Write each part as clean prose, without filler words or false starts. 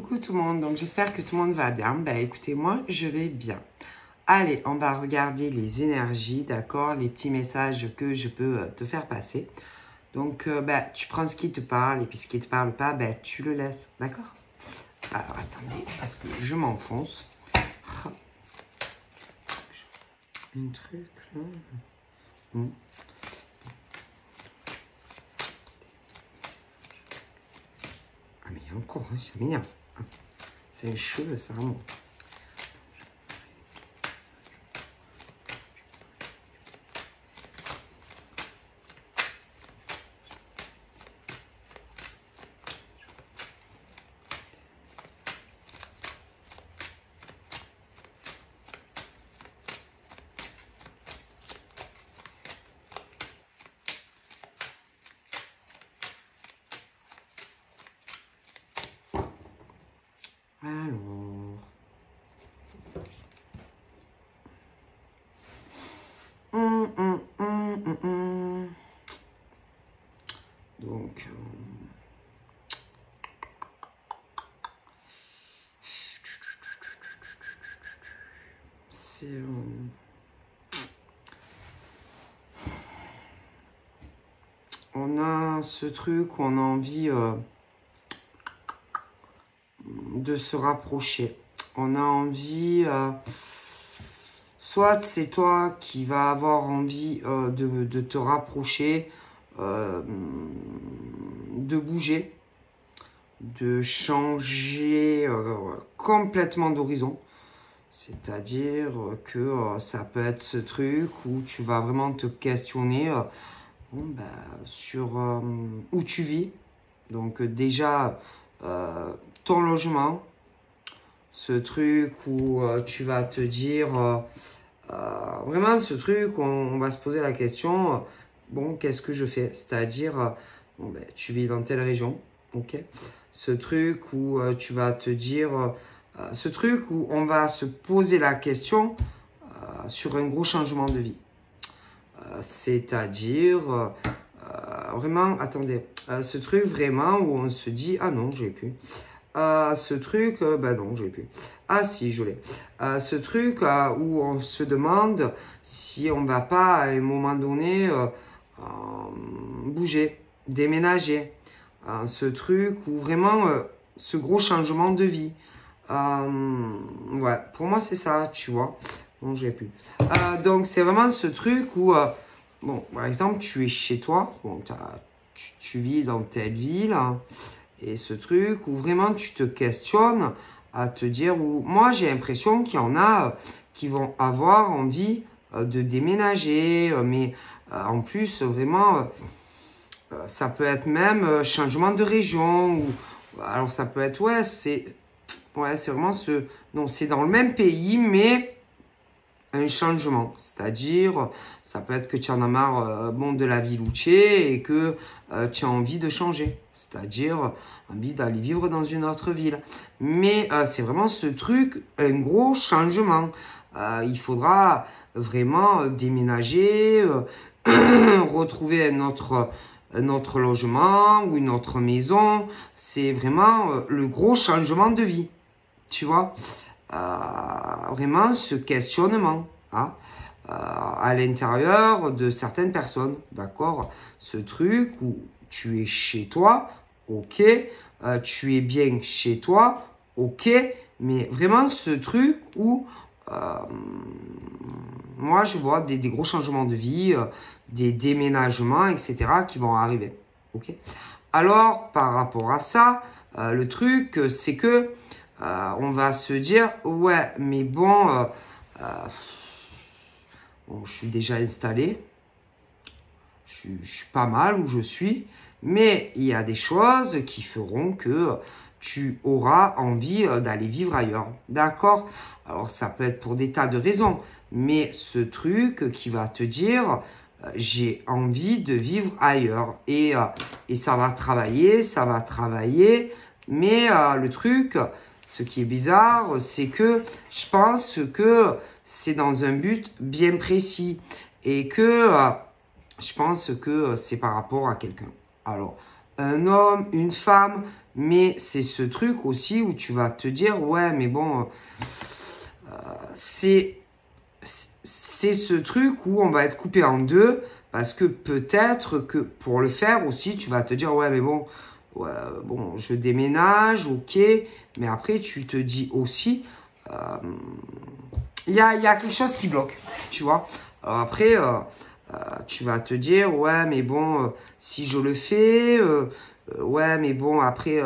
Coucou tout le monde, donc j'espère que tout le monde va bien. Bah écoutez, moi je vais bien. Allez, on va regarder les énergies, d'accord, les petits messages que je peux te faire passer. Donc tu prends ce qui te parle et puis ce qui te parle pas, tu le laisses, d'accord? Alors attendez, parce que je m'enfonce. Un truc là. Ah mais il y a encore, hein, ça m'énerve. C'est un cheveu, ça remonte. Alors, donc, c'est on a ce truc où on a envie de se rapprocher. On a envie, soit c'est toi qui vas avoir envie de te rapprocher, de bouger, de changer complètement d'horizon. C'est-à-dire que ça peut être ce truc où tu vas vraiment te questionner sur où tu vis. Donc déjà, ton logement, ce truc où tu vas te dire, vraiment ce truc où on va se poser la question, bon, qu'est-ce que je fais? C'est-à-dire, tu vis dans telle région, ok? Ce truc où tu vas te dire, ce truc où on va se poser la question sur un gros changement de vie. C'est-à-dire, vraiment, attendez, ce truc vraiment où on se dit, ah non, je l'ai plus. Ce truc, non, je l'ai plus. Ah si, je l'ai. Ce truc où on se demande si on va pas à un moment donné bouger, déménager. Ce truc où vraiment ce gros changement de vie. Ouais, pour moi c'est ça, tu vois. Non, je l'ai plus. Donc c'est vraiment ce truc où, bon, par exemple, tu es chez toi, bon, tu vis dans telle ville. Et ce truc où vraiment tu te questionnes à te dire, où moi j'ai l'impression qu'il y en a qui vont avoir envie de déménager, mais en plus vraiment ça peut être même changement de région, ou alors ça peut être, c'est vraiment ce, non, c'est dans le même pays mais un changement, c'est-à-dire ça peut être que tu en as marre de la ville où tu es et que tu as envie de changer, c'est-à-dire envie d'aller vivre dans une autre ville. Mais c'est vraiment ce truc, un gros changement. Il faudra vraiment déménager, retrouver un autre logement ou une autre maison. C'est vraiment le gros changement de vie, tu vois. Vraiment ce questionnement à l'intérieur de certaines personnes, d'accord? Ce truc où tu es chez toi, ok, tu es bien chez toi, ok, mais vraiment ce truc où moi je vois des gros changements de vie, des déménagements, etc. qui vont arriver, ok? Alors par rapport à ça, le truc c'est que on va se dire, ouais, mais bon, je suis déjà installé, je suis pas mal où je suis, mais il y a des choses qui feront que tu auras envie d'aller vivre ailleurs, d'accord? Alors ça peut être pour des tas de raisons, mais ce truc qui va te dire, j'ai envie de vivre ailleurs, et ça va travailler, mais le truc, ce qui est bizarre, c'est que je pense que c'est dans un but bien précis et que je pense que c'est par rapport à quelqu'un. Alors, un homme, une femme, mais c'est ce truc aussi où tu vas te dire, ouais, mais bon, c'est ce truc où on va être coupé en deux, parce que peut-être que pour le faire aussi, tu vas te dire, ouais, mais bon, ouais, bon, je déménage, ok, mais après, tu te dis aussi, il y a quelque chose qui bloque, tu vois. Alors après, tu vas te dire, ouais, mais bon, si je le fais, ouais, mais bon, après,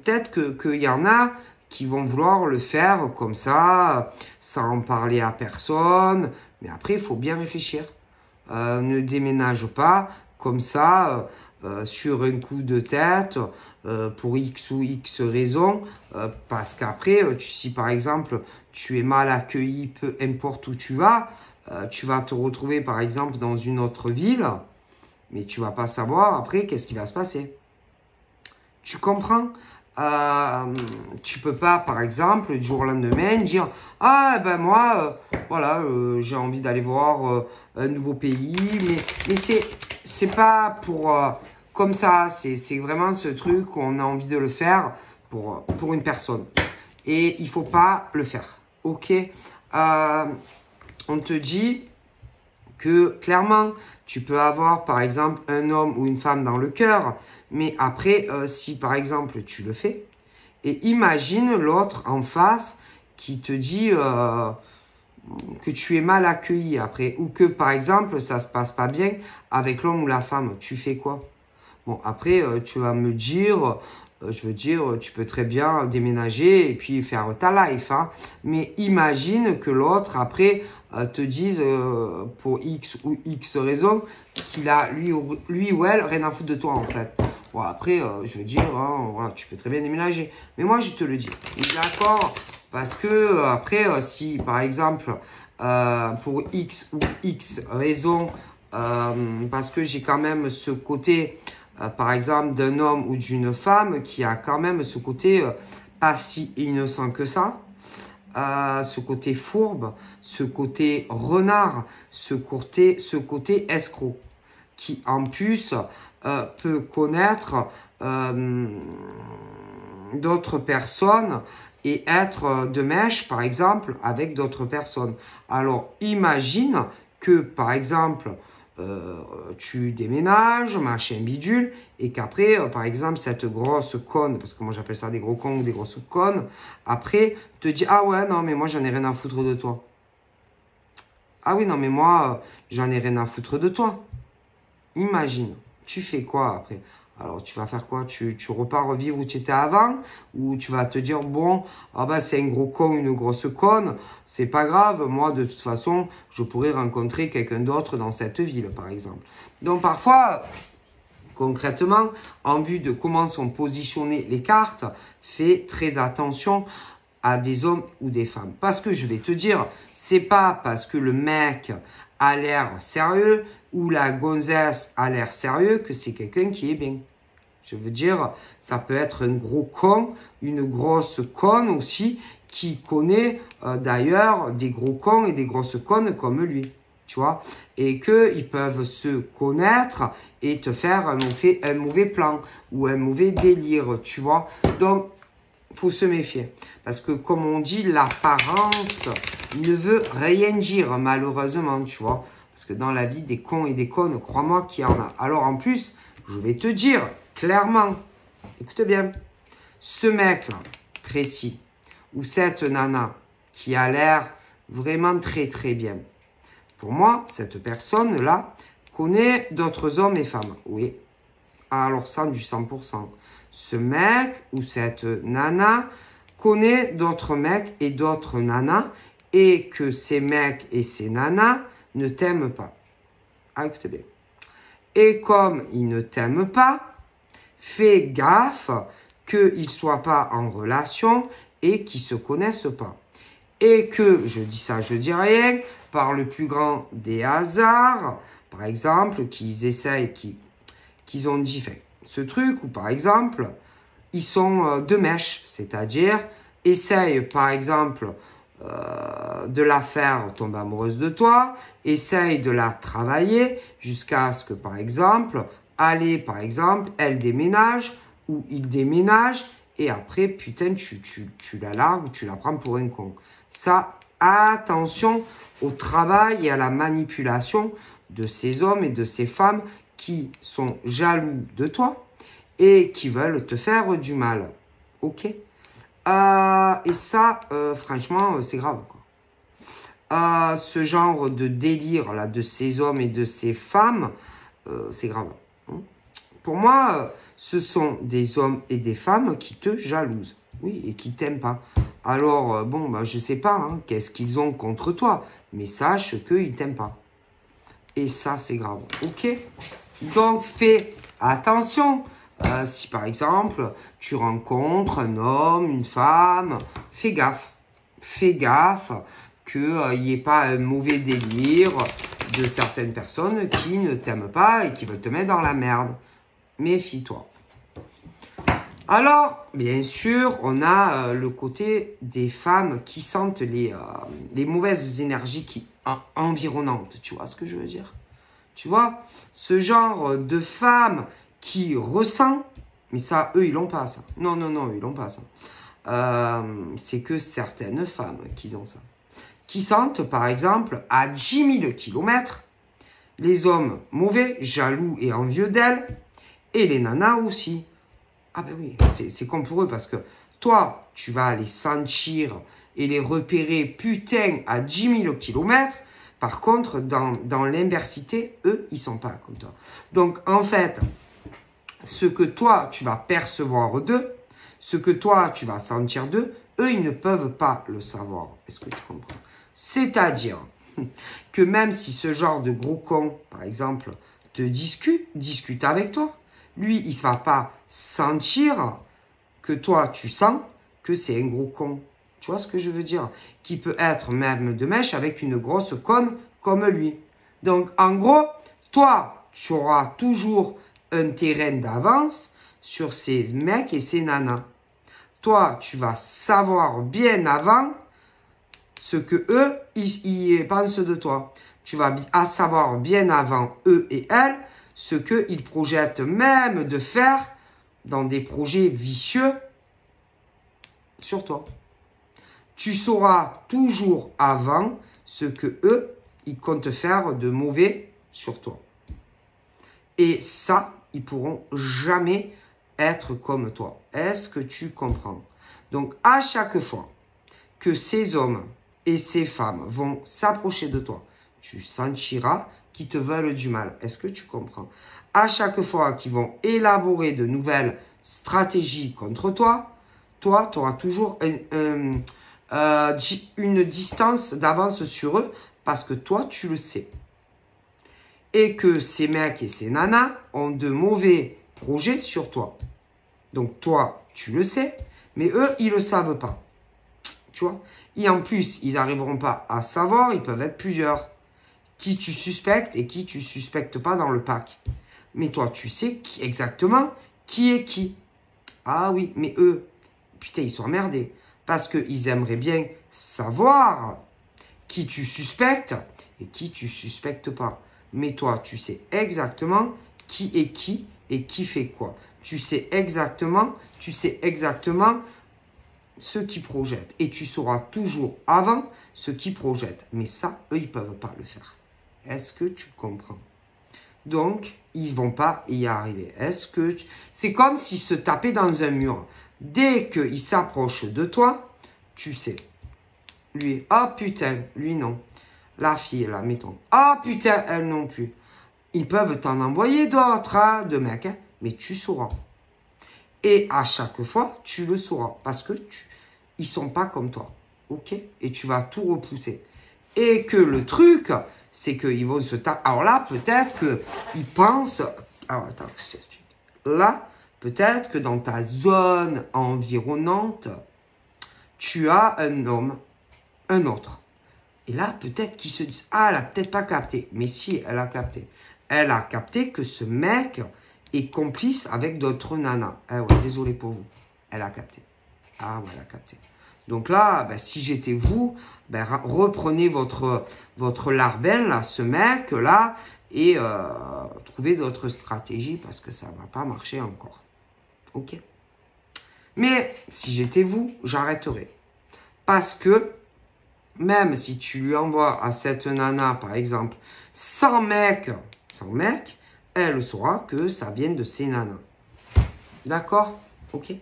peut-être qu'il y en a qui vont vouloir le faire comme ça, sans en parler à personne. Mais après, il faut bien réfléchir. Ne déménage pas comme ça, sur un coup de tête, pour X ou X raisons, parce qu'après, si par exemple, tu es mal accueilli, peu importe où tu vas te retrouver par exemple dans une autre ville, mais tu vas pas savoir après qu'est-ce qui va se passer. Tu comprends? Tu peux pas, par exemple, du jour au lendemain, dire ah ben moi, voilà, j'ai envie d'aller voir un nouveau pays, mais c'est pas pour comme ça. C'est vraiment ce truc où on a envie de le faire pour une personne. Et il faut pas le faire. Ok? On te dit que clairement, tu peux avoir par exemple un homme ou une femme dans le cœur, mais après, si par exemple tu le fais, et imagine l'autre en face qui te dit que tu es mal accueilli après, ou que par exemple ça se passe pas bien avec l'homme ou la femme, tu fais quoi? Bon, après, tu vas me dire, je veux dire, tu peux très bien déménager et puis faire ta life, hein. Mais imagine que l'autre, après, te dise, pour X ou X raison, qu'il a, lui ou elle, rien à foutre de toi, en fait. Bon, après, je veux dire, hein, voilà, tu peux très bien déménager. Mais moi, je te le dis. D'accord? Parce que, après, si, par exemple, pour X ou X raison, parce que j'ai quand même ce côté par exemple, d'un homme ou d'une femme qui a quand même ce côté pas si innocent que ça, ce côté fourbe, ce côté renard, ce côté escroc, qui en plus peut connaître d'autres personnes et être de mèche, par exemple, avec d'autres personnes. Alors, imagine que, par exemple, tu déménages, machin bidule, et qu'après, par exemple, cette grosse conne, parce que moi j'appelle ça des gros cons ou des grosses connes, après, te dit, ah ouais, non, mais moi j'en ai rien à foutre de toi. Ah oui, non, mais moi, j'en ai rien à foutre de toi. Imagine, tu fais quoi après? Alors, tu vas faire quoi? Tu repars revivre où tu étais avant? Ou tu vas te dire, bon, ah ben, c'est un gros con, une grosse conne. C'est pas grave. Moi, de toute façon, je pourrais rencontrer quelqu'un d'autre dans cette ville, par exemple. Donc, parfois, concrètement, en vue de comment sont positionnées les cartes, fais très attention à des hommes ou des femmes. Parce que je vais te dire, c'est pas parce que le mec a l'air sérieux ou la gonzesse a l'air sérieux que c'est quelqu'un qui est bien. Je veux dire, ça peut être un gros con, une grosse conne aussi, qui connaît d'ailleurs des gros cons et des grosses connes comme lui. Tu vois, et qu'ils peuvent se connaître et te faire un mauvais plan ou un mauvais délire, tu vois. Donc, faut se méfier. Parce que, comme on dit, l'apparence ne veut rien dire, malheureusement, tu vois. Parce que dans la vie, des cons et des connes, crois-moi qu'il y en a. Alors, en plus, je vais te dire, clairement, écoute bien, ce mec-là, précis, ou cette nana, qui a l'air vraiment très, très bien. Pour moi, cette personne-là connaît d'autres hommes et femmes. Oui. Alors, ça, du 100%. Ce mec ou cette nana connaît d'autres mecs et d'autres nanas et que ces mecs et ces nanas ne t'aiment pas. Ah, écoutez bien. Et comme ils ne t'aiment pas, fais gaffe qu'ils ne soient pas en relation et qu'ils ne se connaissent pas. Et que, je dis ça, je dis rien, par le plus grand des hasards, par exemple, qu'ils essayent, qu'ils ont dit, fait, ce truc, ou par exemple, ils sont de mèche, c'est-à-dire, essayent, par exemple, de la faire tomber amoureuse de toi, essayent de la travailler jusqu'à ce que, par exemple, aller, par exemple, elle déménage ou il déménage et après, putain, tu la largues ou tu la prends pour un con. Ça, attention au travail et à la manipulation de ces hommes et de ces femmes qui sont jaloux de toi et qui veulent te faire du mal. Ok? Et ça, franchement, c'est grave, quoi. Ce genre de délire là de ces hommes et de ces femmes, c'est grave. Pour moi, ce sont des hommes et des femmes qui te jalousent, oui, et qui t'aiment pas. Alors, bon, bah, je sais pas, hein, qu'est-ce qu'ils ont contre toi, mais sache qu'ils t'aiment pas. Et ça, c'est grave, ok? Donc, fais attention. Si, par exemple, tu rencontres un homme, une femme, fais gaffe. Fais gaffe qu'il n'y ait pas un mauvais délire de certaines personnes qui ne t'aiment pas et qui veulent te mettre dans la merde. Méfie-toi. Alors, bien sûr, on a le côté des femmes qui sentent les mauvaises énergies environnantes. Tu vois ce que je veux dire? Tu vois, ce genre de femmes qui ressent, mais ça, eux, ils l'ont pas, ça. Non, non, non, ils l'ont pas, ça. C'est que certaines femmes qui ont ça. Qui sentent, par exemple, à 10 000 kilomètres, les hommes mauvais, jaloux et envieux d'elles, et les nanas aussi. Ah ben oui, c'est comme pour eux, parce que toi, tu vas les sentir et les repérer, putain, à 10 000 kilomètres. Par contre, dans l'inversité, eux, ils sont pas comme toi. Donc, en fait, ce que toi, tu vas percevoir d'eux, ce que toi, tu vas sentir d'eux, eux, ils ne peuvent pas le savoir. Est-ce que tu comprends? C'est-à-dire que même si ce genre de gros con, par exemple, te discute avec toi, lui, il ne va pas sentir que toi, tu sens que c'est un gros con. Tu vois ce que je veux dire? Qui peut être même de mèche avec une grosse conne comme lui. Donc, en gros, toi, tu auras toujours un terrain d'avance sur ces mecs et ces nanas. Toi, tu vas savoir bien avant ce que eux, ils pensent de toi. Tu vas savoir bien avant eux et elles ce qu'ils projettent même de faire dans des projets vicieux sur toi. Tu sauras toujours avant ce que eux, ils comptent faire de mauvais sur toi. Et ça, ils pourront jamais être comme toi. Est-ce que tu comprends? Donc, à chaque fois que ces hommes et ces femmes vont s'approcher de toi, tu sentiras qu'ils te veulent du mal. Est-ce que tu comprends? À chaque fois qu'ils vont élaborer de nouvelles stratégies contre toi, toi, tu auras toujours une distance d'avance sur eux parce que toi, tu le sais. Et que ces mecs et ces nanas ont de mauvais projets sur toi. Donc toi, tu le sais, mais eux, ils ne le savent pas. Tu vois? Et en plus, ils n'arriveront pas à savoir, ils peuvent être plusieurs. Qui tu suspectes et qui tu suspectes pas dans le pack. Mais toi, tu sais exactement qui est qui. Ah oui, mais eux, putain, ils sont emmerdés. Parce qu'ils aimeraient bien savoir qui tu suspectes et qui tu suspectes pas. Mais toi, tu sais exactement qui est qui et qui fait quoi. Tu sais exactement ce qu'ils projettent. Et tu sauras toujours avant ce qu'ils projettent. Mais ça, eux, ils ne peuvent pas le faire. Est-ce que tu comprends? Donc, ils ne vont pas y arriver. C'est comme s'ils se tapaient dans un mur. Dès qu'ils s'approchent de toi, tu sais. Lui, oh putain, lui non. La fille, là, mettons. Oh putain, elle non plus. Ils peuvent t'en envoyer d'autres, hein, de mecs, hein, mais tu sauras. Et à chaque fois, tu le sauras. Parce que ils sont pas comme toi. Ok? Et tu vas tout repousser. Et que le truc, c'est qu'ils vont se taper. Alors là, peut-être qu'ils pensent. Alors attends, je t'explique. Là, peut-être que dans ta zone environnante, tu as un homme, un autre. Et là, peut-être qu'ils se disent, ah, elle a peut-être pas capté. Mais si, elle a capté. Elle a capté que ce mec est complice avec d'autres nanas. Ah ouais, désolé pour vous. Elle a capté. Ah ouais, elle a capté. Donc là, ben, si j'étais vous, ben, reprenez votre larbin, là, ce mec-là, et trouver d'autres stratégies parce que ça ne va pas marcher encore. Ok? Mais si j'étais vous, j'arrêterais. Parce que même si tu lui envoies à cette nana, par exemple, 100 mecs, elle saura que ça vient de ces nanas. D'accord? Ok?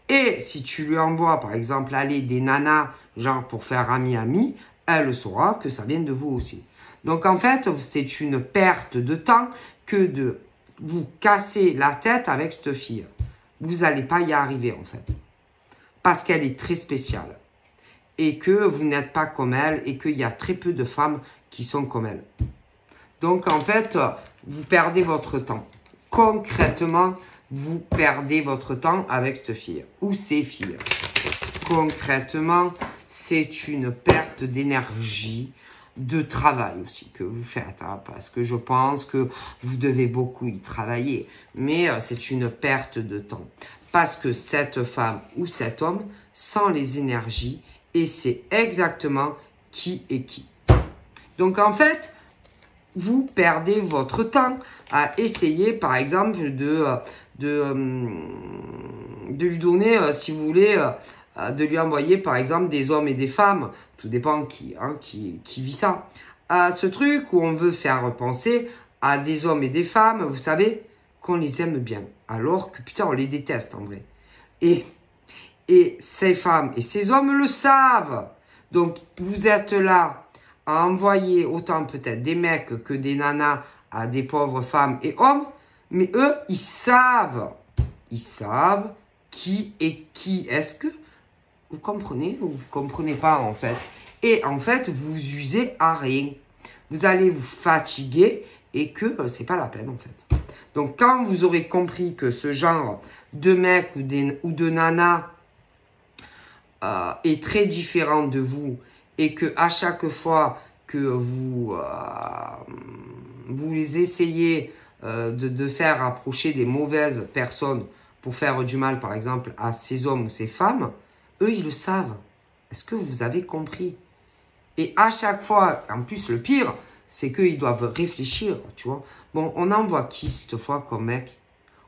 Et si tu lui envoies, par exemple, aller des nanas, genre pour faire ami-ami, elle saura que ça vient de vous aussi. Donc, en fait, c'est une perte de temps que de vous casser la tête avec cette fille. Vous n'allez pas y arriver, en fait. Parce qu'elle est très spéciale. Et que vous n'êtes pas comme elle et qu'il y a très peu de femmes qui sont comme elle. Donc, en fait, vous perdez votre temps. Concrètement, vous perdez votre temps avec cette fille ou ces filles. Concrètement, c'est une perte d'énergie, de travail aussi que vous faites. Hein, parce que je pense que vous devez beaucoup y travailler. Mais c'est une perte de temps. Parce que cette femme ou cet homme sent les énergies et c'est exactement qui est qui. Donc, en fait, vous perdez votre temps à essayer, par exemple, de lui donner, si vous voulez, de lui envoyer, par exemple, des hommes et des femmes. Tout dépend qui vit ça. À ce truc où on veut faire penser à des hommes et des femmes, vous savez, qu'on les aime bien. Alors que, putain, on les déteste, en vrai. Et ces femmes et ces hommes le savent. Donc, vous êtes là à envoyer autant peut-être des mecs que des nanas à des pauvres femmes et hommes. Mais eux, ils savent. Ils savent qui est qui. Est-ce que vous comprenez ou vous ne comprenez pas en fait? Et en fait, vous usez à rien. Vous allez vous fatiguer et que c'est pas la peine en fait. Donc, quand vous aurez compris que ce genre de mecs ou de nanas est très différent de vous et que à chaque fois que vous les essayez de faire approcher des mauvaises personnes pour faire du mal, par exemple, à ces hommes ou ces femmes, eux, ils le savent. Est-ce que vous avez compris? Et à chaque fois, en plus, le pire, c'est qu'ils doivent réfléchir, tu vois. Bon, on envoie qui cette fois comme mec?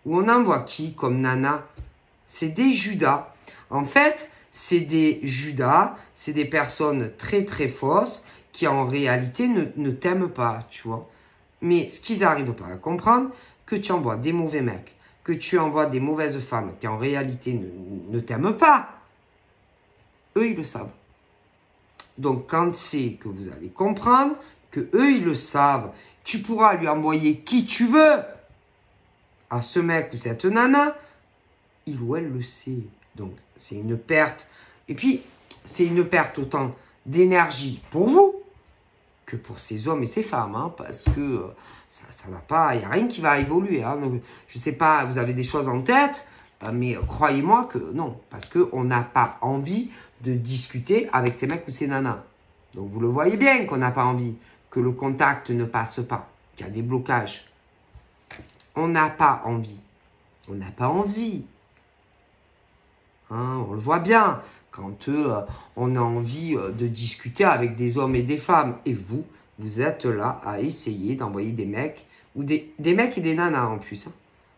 Ou on envoie qui comme nana? C'est des Judas. En fait, c'est des Judas, c'est des personnes très très fausses qui en réalité ne t'aiment pas, tu vois. Mais ce qu'ils n'arrivent pas à comprendre, que tu envoies des mauvais mecs, que tu envoies des mauvaises femmes qui en réalité ne t'aiment pas, eux ils le savent. Donc quand c'est que vous allez comprendre, que eux ils le savent, tu pourras lui envoyer qui tu veux à ce mec ou cette nana, il ou elle le sait. Donc, c'est une perte. Et puis, c'est une perte autant d'énergie pour vous que pour ces hommes et ces femmes. Hein, parce que ça va pas, il n'y a rien qui va évoluer. Hein, donc, je ne sais pas, vous avez des choses en tête, mais croyez-moi que non. Parce qu'on n'a pas envie de discuter avec ces mecs ou ces nanas. Donc, vous le voyez bien qu'on n'a pas envie, que le contact ne passe pas, qu'il y a des blocages. On n'a pas envie. On n'a pas envie. Hein, on le voit bien quand on a envie de discuter avec des hommes et des femmes. Et vous êtes là à essayer d'envoyer des mecs, ou des mecs et des nanas en plus. Hein.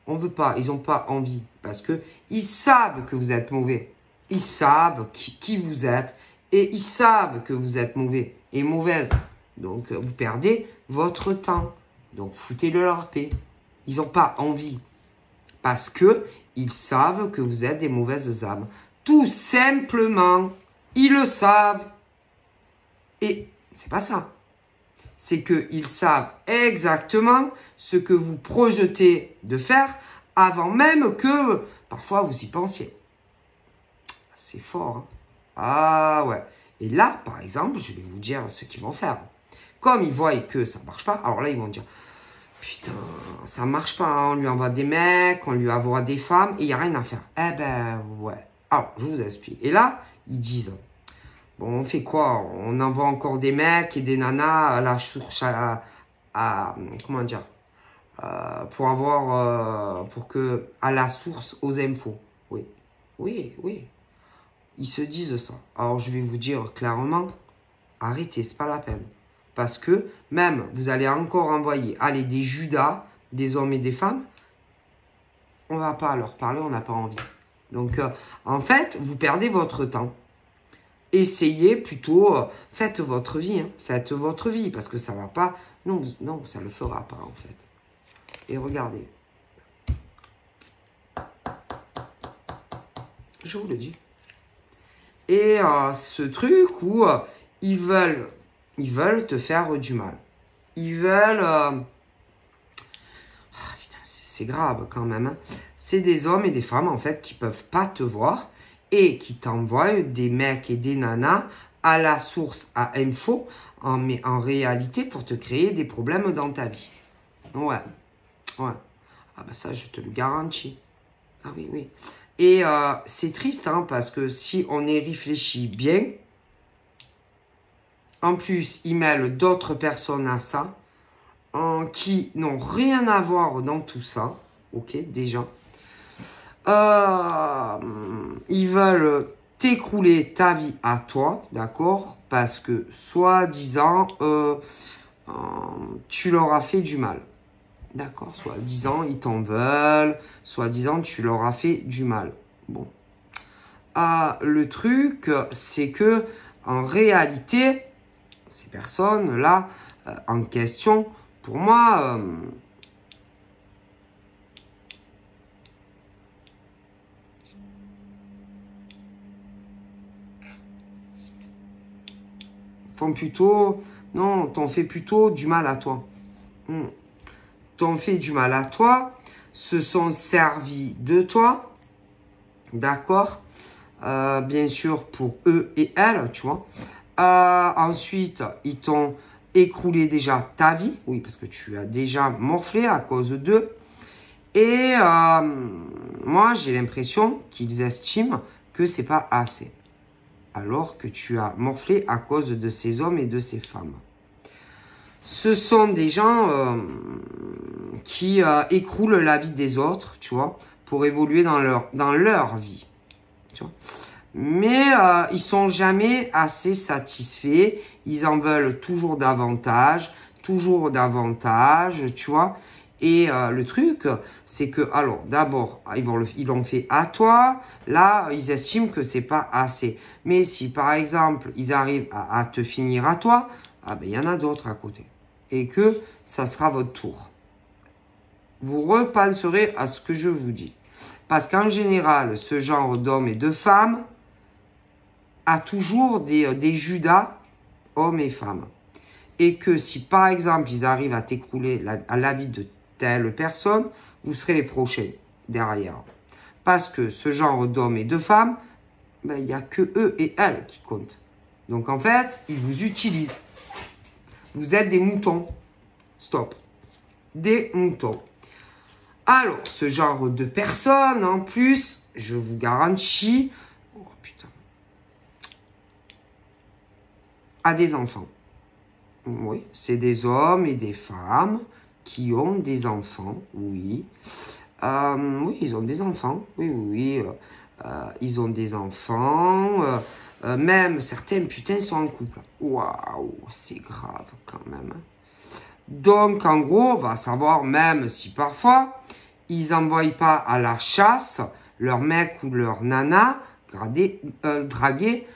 On veut pas, ils n'ont pas envie. Parce qu'ils savent que vous êtes mauvais. Ils savent qui vous êtes. Et ils savent que vous êtes mauvais et mauvaise. Donc, vous perdez votre temps. Donc, foutez-le leur paix. Ils n'ont pas envie. Parce que ils savent que vous êtes des mauvaises âmes. Tout simplement, ils le savent. Et c'est pas ça. C'est qu'ils savent exactement ce que vous projetez de faire avant même que parfois vous y pensiez. C'est fort. Hein? Ah ouais. Et là, par exemple, je vais vous dire ce qu'ils vont faire. Comme ils voient que ça ne marche pas, alors là, ils vont dire... Putain, ça marche pas, hein. On lui envoie des mecs, on lui envoie des femmes, et il n'y a rien à faire. Eh ben, ouais. Alors, je vous explique. Et là, ils disent, bon, on fait quoi? On envoie encore des mecs et des nanas à la source, comment dire, pour avoir, pour que, à la source, aux infos. Oui, oui, oui. Ils se disent ça. Alors, je vais vous dire clairement, arrêtez, c'est pas la peine. Parce que même, vous allez encore envoyer, allez, des Judas, des hommes et des femmes. On ne va pas leur parler, on n'a pas envie. Donc, en fait, vous perdez votre temps. Essayez plutôt, faites votre vie. Hein, faites votre vie, parce que ça ne va pas. Non, non, ça ne le fera pas, en fait. Et regardez. Je vous le dis. Et ce truc où ils veulent te faire du mal. Ils veulent... putain, c'est grave quand même. Hein. C'est des hommes et des femmes, en fait, qui peuvent pas te voir et qui t'envoient des mecs et des nanas à la source, à info, mais en réalité pour te créer des problèmes dans ta vie. Ouais. Ouais. Ah ben ça, je te le garantis. Ah oui, oui. Et c'est triste, hein, parce que si on y réfléchit bien, en plus, ils mêlent d'autres personnes à ça, qui n'ont rien à voir dans tout ça. Ok, déjà. Ils veulent t'écrouler ta vie à toi, d'accord? Parce que, soi-disant, tu leur as fait du mal. D'accord, soi-disant, ils t'en veulent, soi-disant, tu leur as fait du mal. Bon. Le truc, c'est que, en réalité, ces personnes-là, en question, pour moi, font plutôt, non, t'en fais plutôt du mal à toi. T'ont fait du mal à toi, se sont servis de toi, d'accord, bien sûr pour eux et elles, tu vois. Ensuite, ils t'ont écroulé déjà ta vie, oui, parce que tu as déjà morflé à cause d'eux. Et moi, j'ai l'impression qu'ils estiment que c'est pas assez, alors que tu as morflé à cause de ces hommes et de ces femmes. Ce sont des gens qui écroulent la vie des autres, tu vois, pour évoluer dans leur vie. Tu vois. Mais ils sont jamais assez satisfaits. Ils en veulent toujours davantage, tu vois. Et le truc, c'est que, alors, d'abord, ils l'ont fait à toi. Là, ils estiment que c'est pas assez. Mais si, par exemple, ils arrivent à te finir à toi, ah ben, il y en a d'autres à côté. Et que ça sera votre tour. Vous repenserez à ce que je vous dis. Parce qu'en général, ce genre d'hommes et de femmes a toujours des Judas, hommes et femmes. Et que si, par exemple, ils arrivent à t'écrouler à la vie de telle personne, vous serez les prochains derrière. Parce que ce genre d'hommes et de femmes, ben, il n'y a que eux et elles qui comptent. Donc, en fait, ils vous utilisent. Vous êtes des moutons. Stop. Des moutons. Alors, ce genre de personnes, en plus, je vous garantis, oh putain, a des enfants. Oui, c'est des hommes et des femmes qui ont des enfants, oui. Oui, ils ont des enfants, oui, oui, oui. Ils ont des enfants, même certains, putain, sont en couple. Waouh, c'est grave quand même. Donc, en gros, on va savoir même si parfois, ils n'envoient pas à la chasse leur mec ou leur nana draguer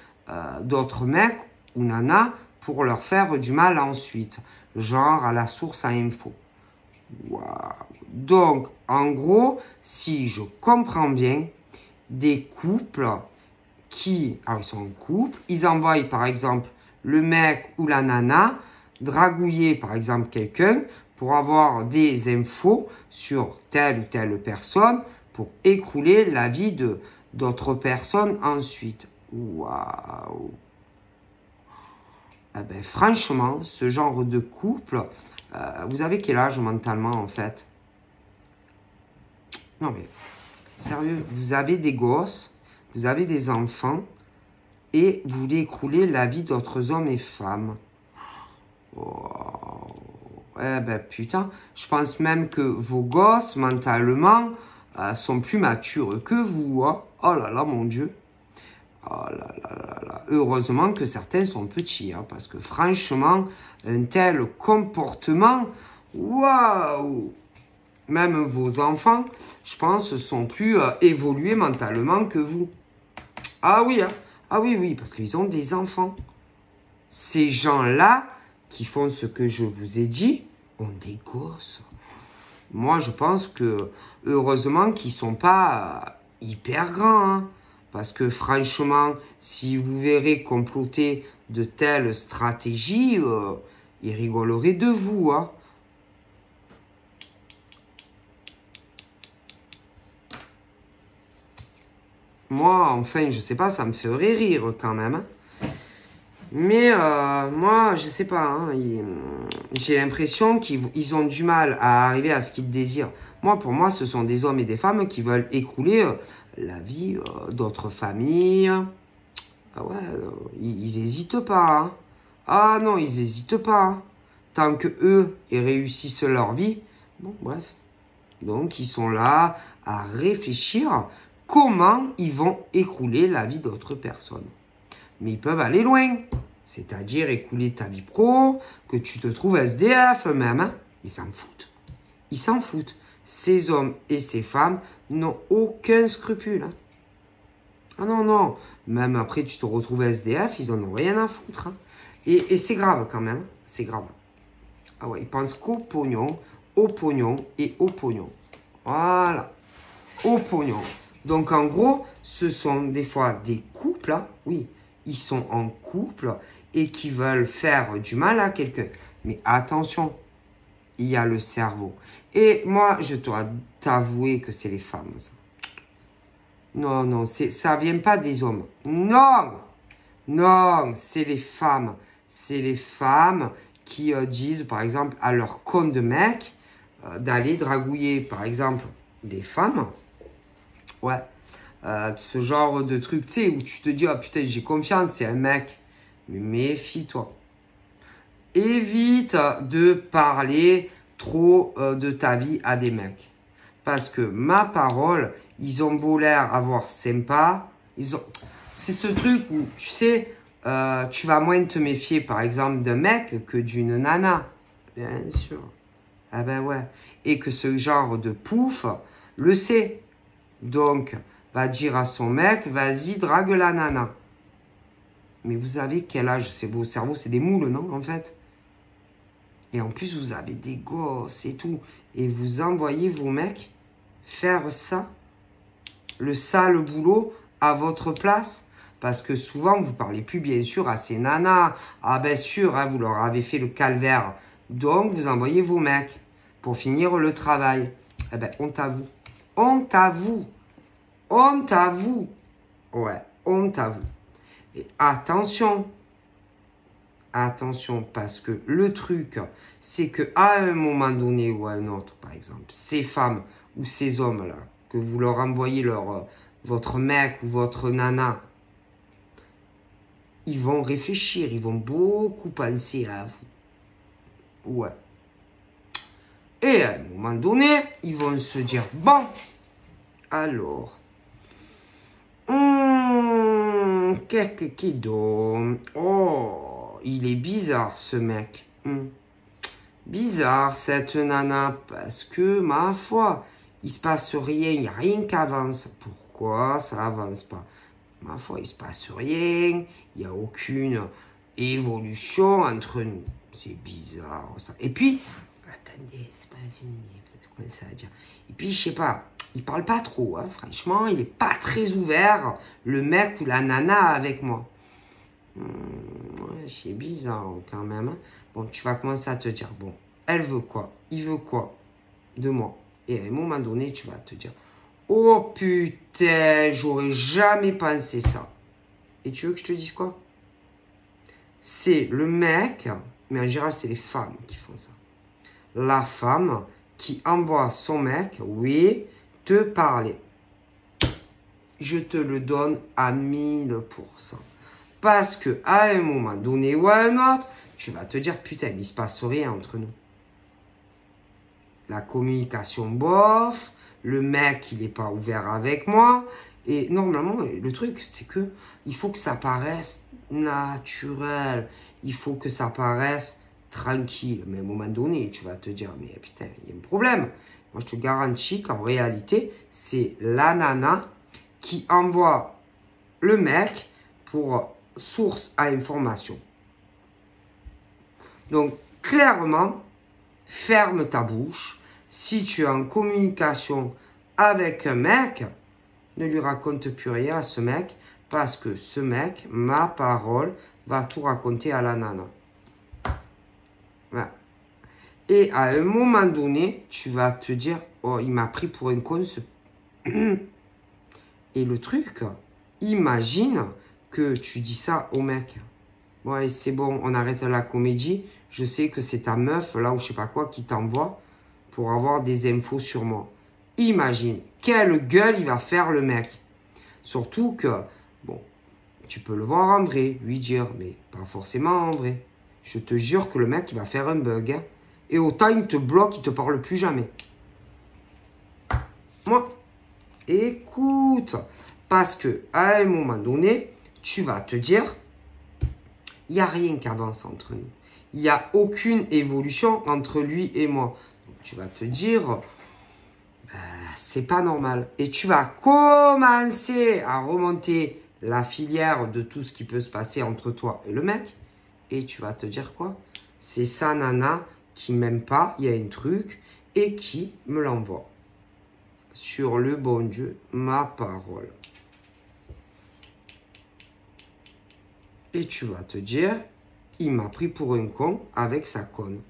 d'autres mecs ou nanas pour leur faire du mal ensuite. Genre à la source à info. Waouh. Donc, en gros, si je comprends bien, des couples qui, alors ils sont en couple, ils envoient par exemple le mec ou la nana dragouiller par exemple quelqu'un pour avoir des infos sur telle ou telle personne pour écrouler la vie d'autres personnes ensuite. Waouh! Eh ben, franchement, ce genre de couple, vous avez quel âge mentalement en fait? Non mais, sérieux, vous avez des gosses, vous avez des enfants et vous voulez écrouler la vie d'autres hommes et femmes. Oh. Eh ben putain, je pense même que vos gosses mentalement sont plus matures que vous. Hein. Oh là là, mon Dieu. Oh là là là là. heureusement que certains sont petits, hein, parce que franchement, un tel comportement, waouh! Même vos enfants, je pense, sont plus évolués mentalement que vous. Ah oui, hein? Ah oui, oui, parce qu'ils ont des enfants. Ces gens-là, qui font ce que je vous ai dit, ont des gosses. Moi, je pense que, heureusement qu'ils ne sont pas hyper grands, hein. Parce que franchement, si vous verrez comploter de telles stratégies, ils rigoleraient de vous, hein. Moi, enfin, je sais pas, ça me ferait rire quand même, hein. Mais moi, je sais pas, hein, j'ai l'impression qu'ils ont du mal à arriver à ce qu'ils désirent. Moi, pour moi, ce sont des hommes et des femmes qui veulent écouler la vie d'autres familles. Ah ouais, ils hésitent pas, hein. Ah non, ils hésitent pas, hein. Tant que eux, ils réussissent leur vie, bon, bref. Donc, ils sont là à réfléchir comment ils vont écouler la vie d'autres personnes. Mais ils peuvent aller loin. C'est-à-dire écouler ta vie pro, que tu te trouves SDF même. Hein. Ils s'en foutent. Ils s'en foutent. Ces hommes et ces femmes n'ont aucun scrupule. Hein. Ah non, non. Même après, tu te retrouves SDF, ils en ont rien à foutre. Hein. Et c'est grave quand même. C'est grave. Ah ouais, ils pensent qu'au pognon et au pognon. Voilà. Au pognon. Donc en gros, ce sont des fois des couples, hein, oui, ils sont en couple et qui veulent faire du mal à quelqu'un. Mais attention, il y a le cerveau. Et moi, je dois t'avouer que c'est les femmes, ça. Non, non, ça vient pas des hommes. Non, non, c'est les femmes. C'est les femmes qui disent, par exemple, à leur con de mec, d'aller dragouiller, par exemple, des femmes. Ouais. Ce genre de truc, tu sais, où tu te dis, ah putain, j'ai confiance, c'est un mec. Mais méfie-toi. Évite de parler trop de ta vie à des mecs. Parce que ma parole, ils ont beau l'air avoir sympa. C'est ce truc où, tu sais, tu vas moins te méfier, par exemple, d'un mec que d'une nana. Bien sûr. Ah ben ouais. Et que ce genre de pouf le sait. Donc, va dire à son mec, vas-y, drague la nana. Mais vous avez quel âge? Vos cerveaux, c'est des moules, non, en fait? Et en plus, vous avez des gosses et tout. Et vous envoyez vos mecs faire ça, le sale boulot, à votre place. Parce que souvent, vous parlez plus, bien sûr, à ces nanas. Ah ben sûr, hein, vous leur avez fait le calvaire. Donc, vous envoyez vos mecs pour finir le travail. Eh ben, honte à vous. Honte à vous. Honte à vous. Ouais, honte à vous. Et attention. Attention, parce que le truc, c'est que à un moment donné ou à un autre, par exemple, ces femmes ou ces hommes-là, que vous leur envoyez votre mec ou votre nana, ils vont réfléchir, ils vont beaucoup penser à vous. Ouais. Et à un moment donné, ils vont se dire, bon, alors, qu'est-ce qu'il donne? Oh, il est bizarre ce mec. Bizarre cette nana, parce que, ma foi, il se passe rien, il n'y a rien qui avance. Pourquoi ça avance pas? Ma foi, il se passe rien, il n'y a aucune évolution entre nous. C'est bizarre ça. Et puis, attendez, c'est pas fini, vous avez commencé à dire. Et puis, je sais pas, il parle pas trop, hein, franchement, il est pas très ouvert, le mec ou la nana avec moi. Ouais, c'est bizarre quand même. Hein. Bon, tu vas commencer à te dire, bon, elle veut quoi? Il veut quoi de moi? Et à un moment donné, tu vas te dire, oh putain, j'aurais jamais pensé ça. Et tu veux que je te dise quoi? C'est le mec, mais en général, c'est les femmes qui font ça. La femme qui envoie son mec, oui, te parler. Je te le donne à 1000%. Parce que à un moment donné ou à un autre, tu vas te dire, putain, mais il se passe rien entre nous. La communication bof, le mec, il n'est pas ouvert avec moi. Et normalement, le truc, c'est que il faut que ça paraisse naturel. Il faut que ça paraisse tranquille. Mais à un moment donné, tu vas te dire, mais putain, il y a un problème. Moi, je te garantis qu'en réalité, c'est la nana qui envoie le mec pour source à information. Donc, clairement, ferme ta bouche. Si tu es en communication avec un mec, ne lui raconte plus rien à ce mec, parce que ce mec, ma parole, va tout raconter à la nana. Voilà. Et à un moment donné, tu vas te dire, oh, il m'a pris pour un con. Et le truc, imagine que tu dis ça au mec. Bon, allez, c'est bon, on arrête la comédie. Je sais que c'est ta meuf, là, ou je sais pas quoi, qui t'envoie pour avoir des infos sur moi. Imagine, quelle gueule il va faire le mec. Surtout que, bon, tu peux le voir en vrai, lui dire, mais pas forcément en vrai. Je te jure que le mec, il va faire un bug. Hein. Et autant il te bloque, il te parle plus jamais. Moi, écoute, parce que à un moment donné, tu vas te dire, il n'y a rien qui avance entre nous. Il n'y a aucune évolution entre lui et moi. Donc, tu vas te dire, c'est pas normal. Et tu vas commencer à remonter la filière de tout ce qui peut se passer entre toi et le mec. Et tu vas te dire quoi? C'est sa nana qui m'aime pas, il y a un truc, et qui me l'envoie. Sur le bon Dieu, ma parole. Et tu vas te dire, il m'a pris pour un con avec sa conne.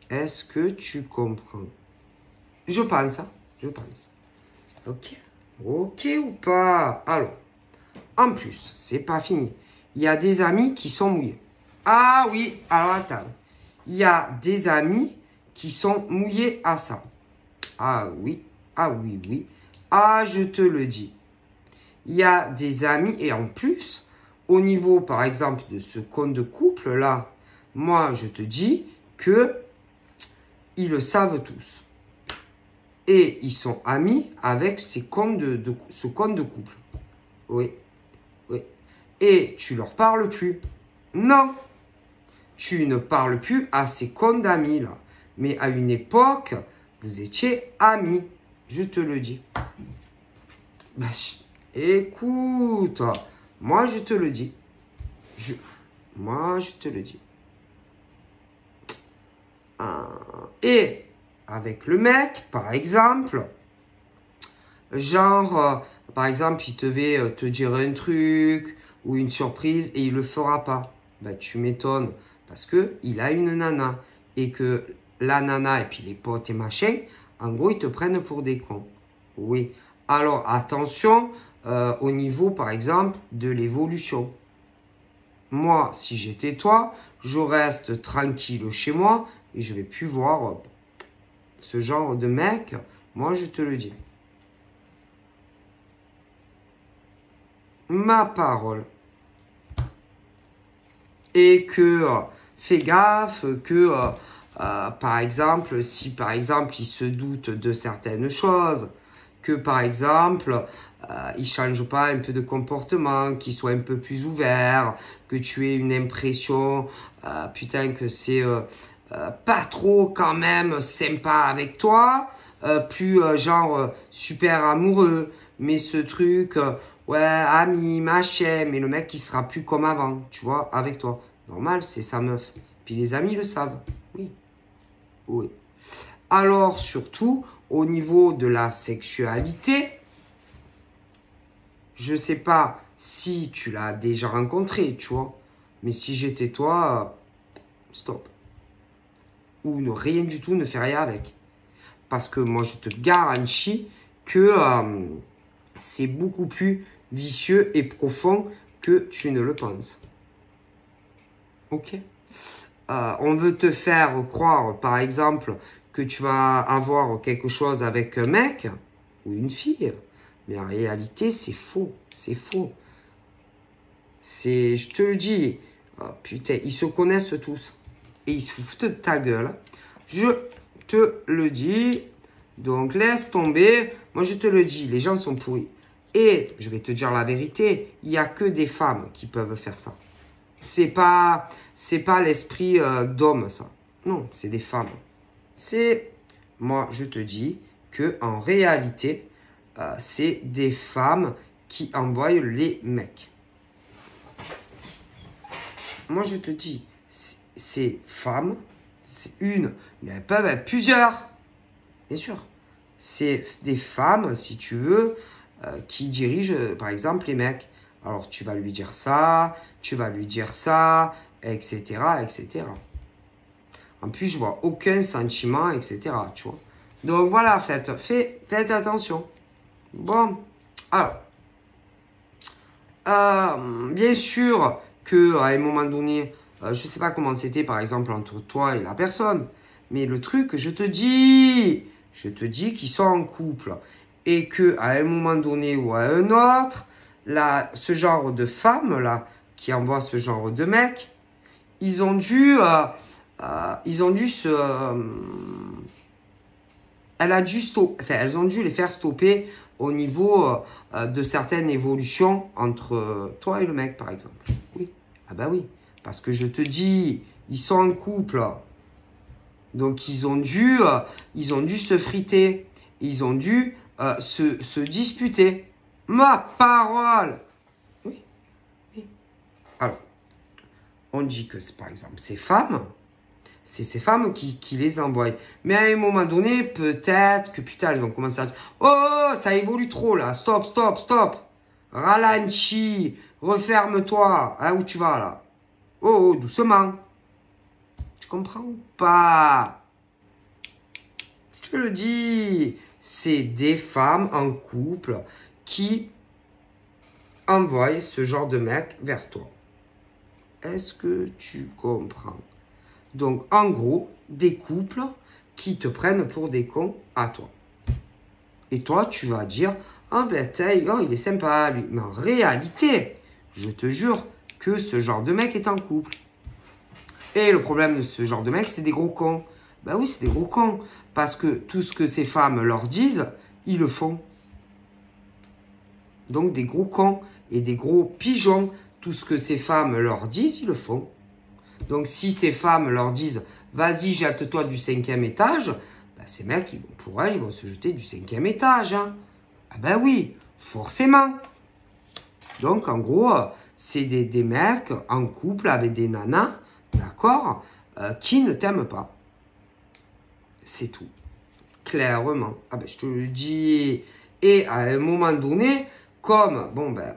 Est-ce que tu comprends? Je pense, hein? Je pense. Ok. Ok ou pas? Alors, en plus, c'est pas fini. Il y a des amis qui sont mouillés. Ah oui, alors attends. Il y a des amis qui sont mouillés à ça. Ah oui, ah oui, oui. Ah, je te le dis. Il y a des amis, et en plus, au niveau, par exemple, de ce compte de couple-là, moi, je te dis que ils le savent tous. Et ils sont amis avec ce compte de couple. Oui, oui. Et tu leur parles plus. Non. Tu ne parles plus à ces comptes d'amis là. Mais à une époque, vous étiez amis. Je te le dis. Bah, écoute, moi je te le dis. Moi je te le dis. Et avec le mec, par exemple, genre, par exemple, il devait te dire un truc ou une surprise et il le fera pas. Bah, tu m'étonnes parce que il a une nana et que la nana et puis les potes et machin, en gros, ils te prennent pour des cons. Oui. Alors, attention au niveau, par exemple, de l'évolution. Moi, si j'étais toi, je reste tranquille chez moi et je vais plus voir ce genre de mec. Moi, je te le dis. Ma parole. Et que fais gaffe que, par exemple, si par exemple il se doute de certaines choses, que par exemple, il change pas un peu de comportement, qu'il soit un peu plus ouvert, que tu aies une impression, putain, que c'est pas trop quand même sympa avec toi, plus genre super amoureux, mais ce truc, ouais, ami, machin, mais le mec il sera plus comme avant, tu vois, avec toi. Normal, c'est sa meuf. Puis les amis le savent. Oui. Oui. Alors, surtout, au niveau de la sexualité, je sais pas si tu l'as déjà rencontré, tu vois. Mais si j'étais toi, stop. Ou ne, rien du tout, ne fais rien avec. Parce que moi, je te garantis que c'est beaucoup plus vicieux et profond que tu ne le penses. Ok. On veut te faire croire, par exemple, que tu vas avoir quelque chose avec un mec ou une fille. Mais en réalité, c'est faux. C'est faux. Je te le dis, oh, putain, ils se connaissent tous. Et ils se foutent de ta gueule. Je te le dis. Donc, laisse tomber. Moi, je te le dis, les gens sont pourris. Et je vais te dire la vérité, il n'y a que des femmes qui peuvent faire ça. C'est pas l'esprit d'homme, ça. Non, c'est des femmes. Moi, je te dis que en réalité, c'est des femmes qui envoient les mecs. Moi, je te dis, ces femmes, c'est une, mais elles peuvent être plusieurs. Bien sûr. C'est des femmes, si tu veux, qui dirigent, par exemple, les mecs. Alors, tu vas lui dire ça, tu vas lui dire ça, etc., etc. En plus, je vois aucun sentiment, etc., tu vois. Donc, voilà, faites attention. Bon, alors, bien sûr qu'à un moment donné, je ne sais pas comment c'était, par exemple, entre toi et la personne, mais le truc, je te dis qu'ils sont en couple et qu'à un moment donné ou à un autre, ce genre de femme là qui envoie ce genre de mec, elles ont dû les faire stopper au niveau de certaines évolutions entre toi et le mec, par exemple. Oui, ah bah oui, parce que je te dis, ils sont en couple, donc ils ont dû se friter, ils ont dû se disputer. Ma parole! Oui, oui. Alors, on dit que, par exemple, ces femmes, c'est ces femmes qui les envoient. Mais à un moment donné, peut-être que, putain, elles ont commencé à dire « Oh, ça évolue trop, là. Stop, stop, stop. Ralentis. Referme-toi. Hein, où tu vas, là? Oh, doucement. » Tu comprends ou pas? Je te le dis. C'est des femmes en couple qui envoient ce genre de mec vers toi. Est-ce que tu comprends? Donc, en gros, des couples qui te prennent pour des cons à toi. Et toi, tu vas dire, ah ben, oh, il est sympa, lui. Mais en réalité, je te jure que ce genre de mec est en couple. Et le problème de ce genre de mec, c'est des gros cons. Ben oui, c'est des gros cons. Parce que tout ce que ces femmes leur disent, ils le font. Donc, des gros cons et des gros pigeons, tout ce que ces femmes leur disent, ils le font. Donc, si ces femmes leur disent « Vas-y, jette-toi du 5e étage », ben, ces mecs, pour elles, ils vont se jeter du 5e étage. Hein. Ah ben oui, forcément. Donc, en gros, c'est des mecs en couple avec des nanas, d'accord, qui ne t'aiment pas. C'est tout. Clairement. Ah ben, je te le dis. Et à un moment donné, comme, bon ben,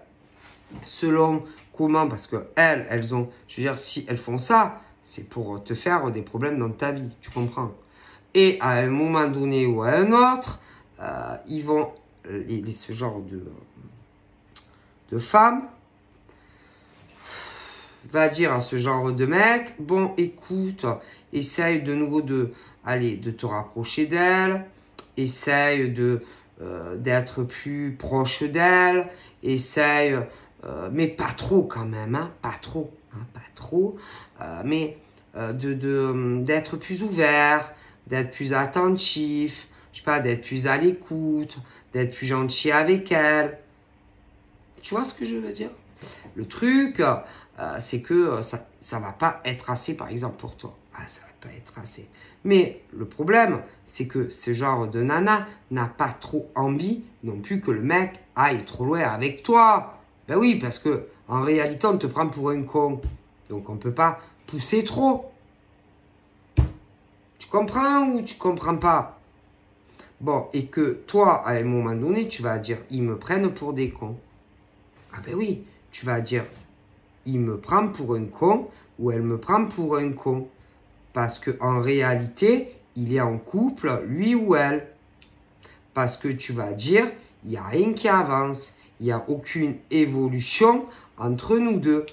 selon... Comment? Parce que elles ont... Je veux dire, si elles font ça, c'est pour te faire des problèmes dans ta vie. Tu comprends? Et à un moment donné ou à un autre, ils vont... ce genre de femme va dire à ce genre de mec, bon, écoute, essaye de nouveau de te rapprocher d'elle, essaye d'être plus proche d'elle, essaye... mais pas trop quand même, hein, pas trop, mais d'être plus ouvert, d'être plus attentif, je sais pas, d'être plus à l'écoute, d'être plus gentil avec elle. Tu vois ce que je veux dire? Le truc, c'est que ça va pas être assez, par exemple, pour toi. Ah, ça va pas être assez. Mais le problème, c'est que ce genre de nana n'a pas trop envie non plus que le mec aille trop loin avec toi. Ben oui, parce que en réalité, on te prend pour un con. Donc, on ne peut pas pousser trop. Tu comprends ou tu comprends pas? Bon, et que toi, à un moment donné, tu vas dire, ils me prennent pour des cons. Ah ben oui, tu vas dire, il me prend pour un con ou elle me prend pour un con. Parce qu'en réalité, il est en couple, lui ou elle. Parce que tu vas dire, il n'y a rien qui avance. Il n'y a aucune évolution entre nous deux.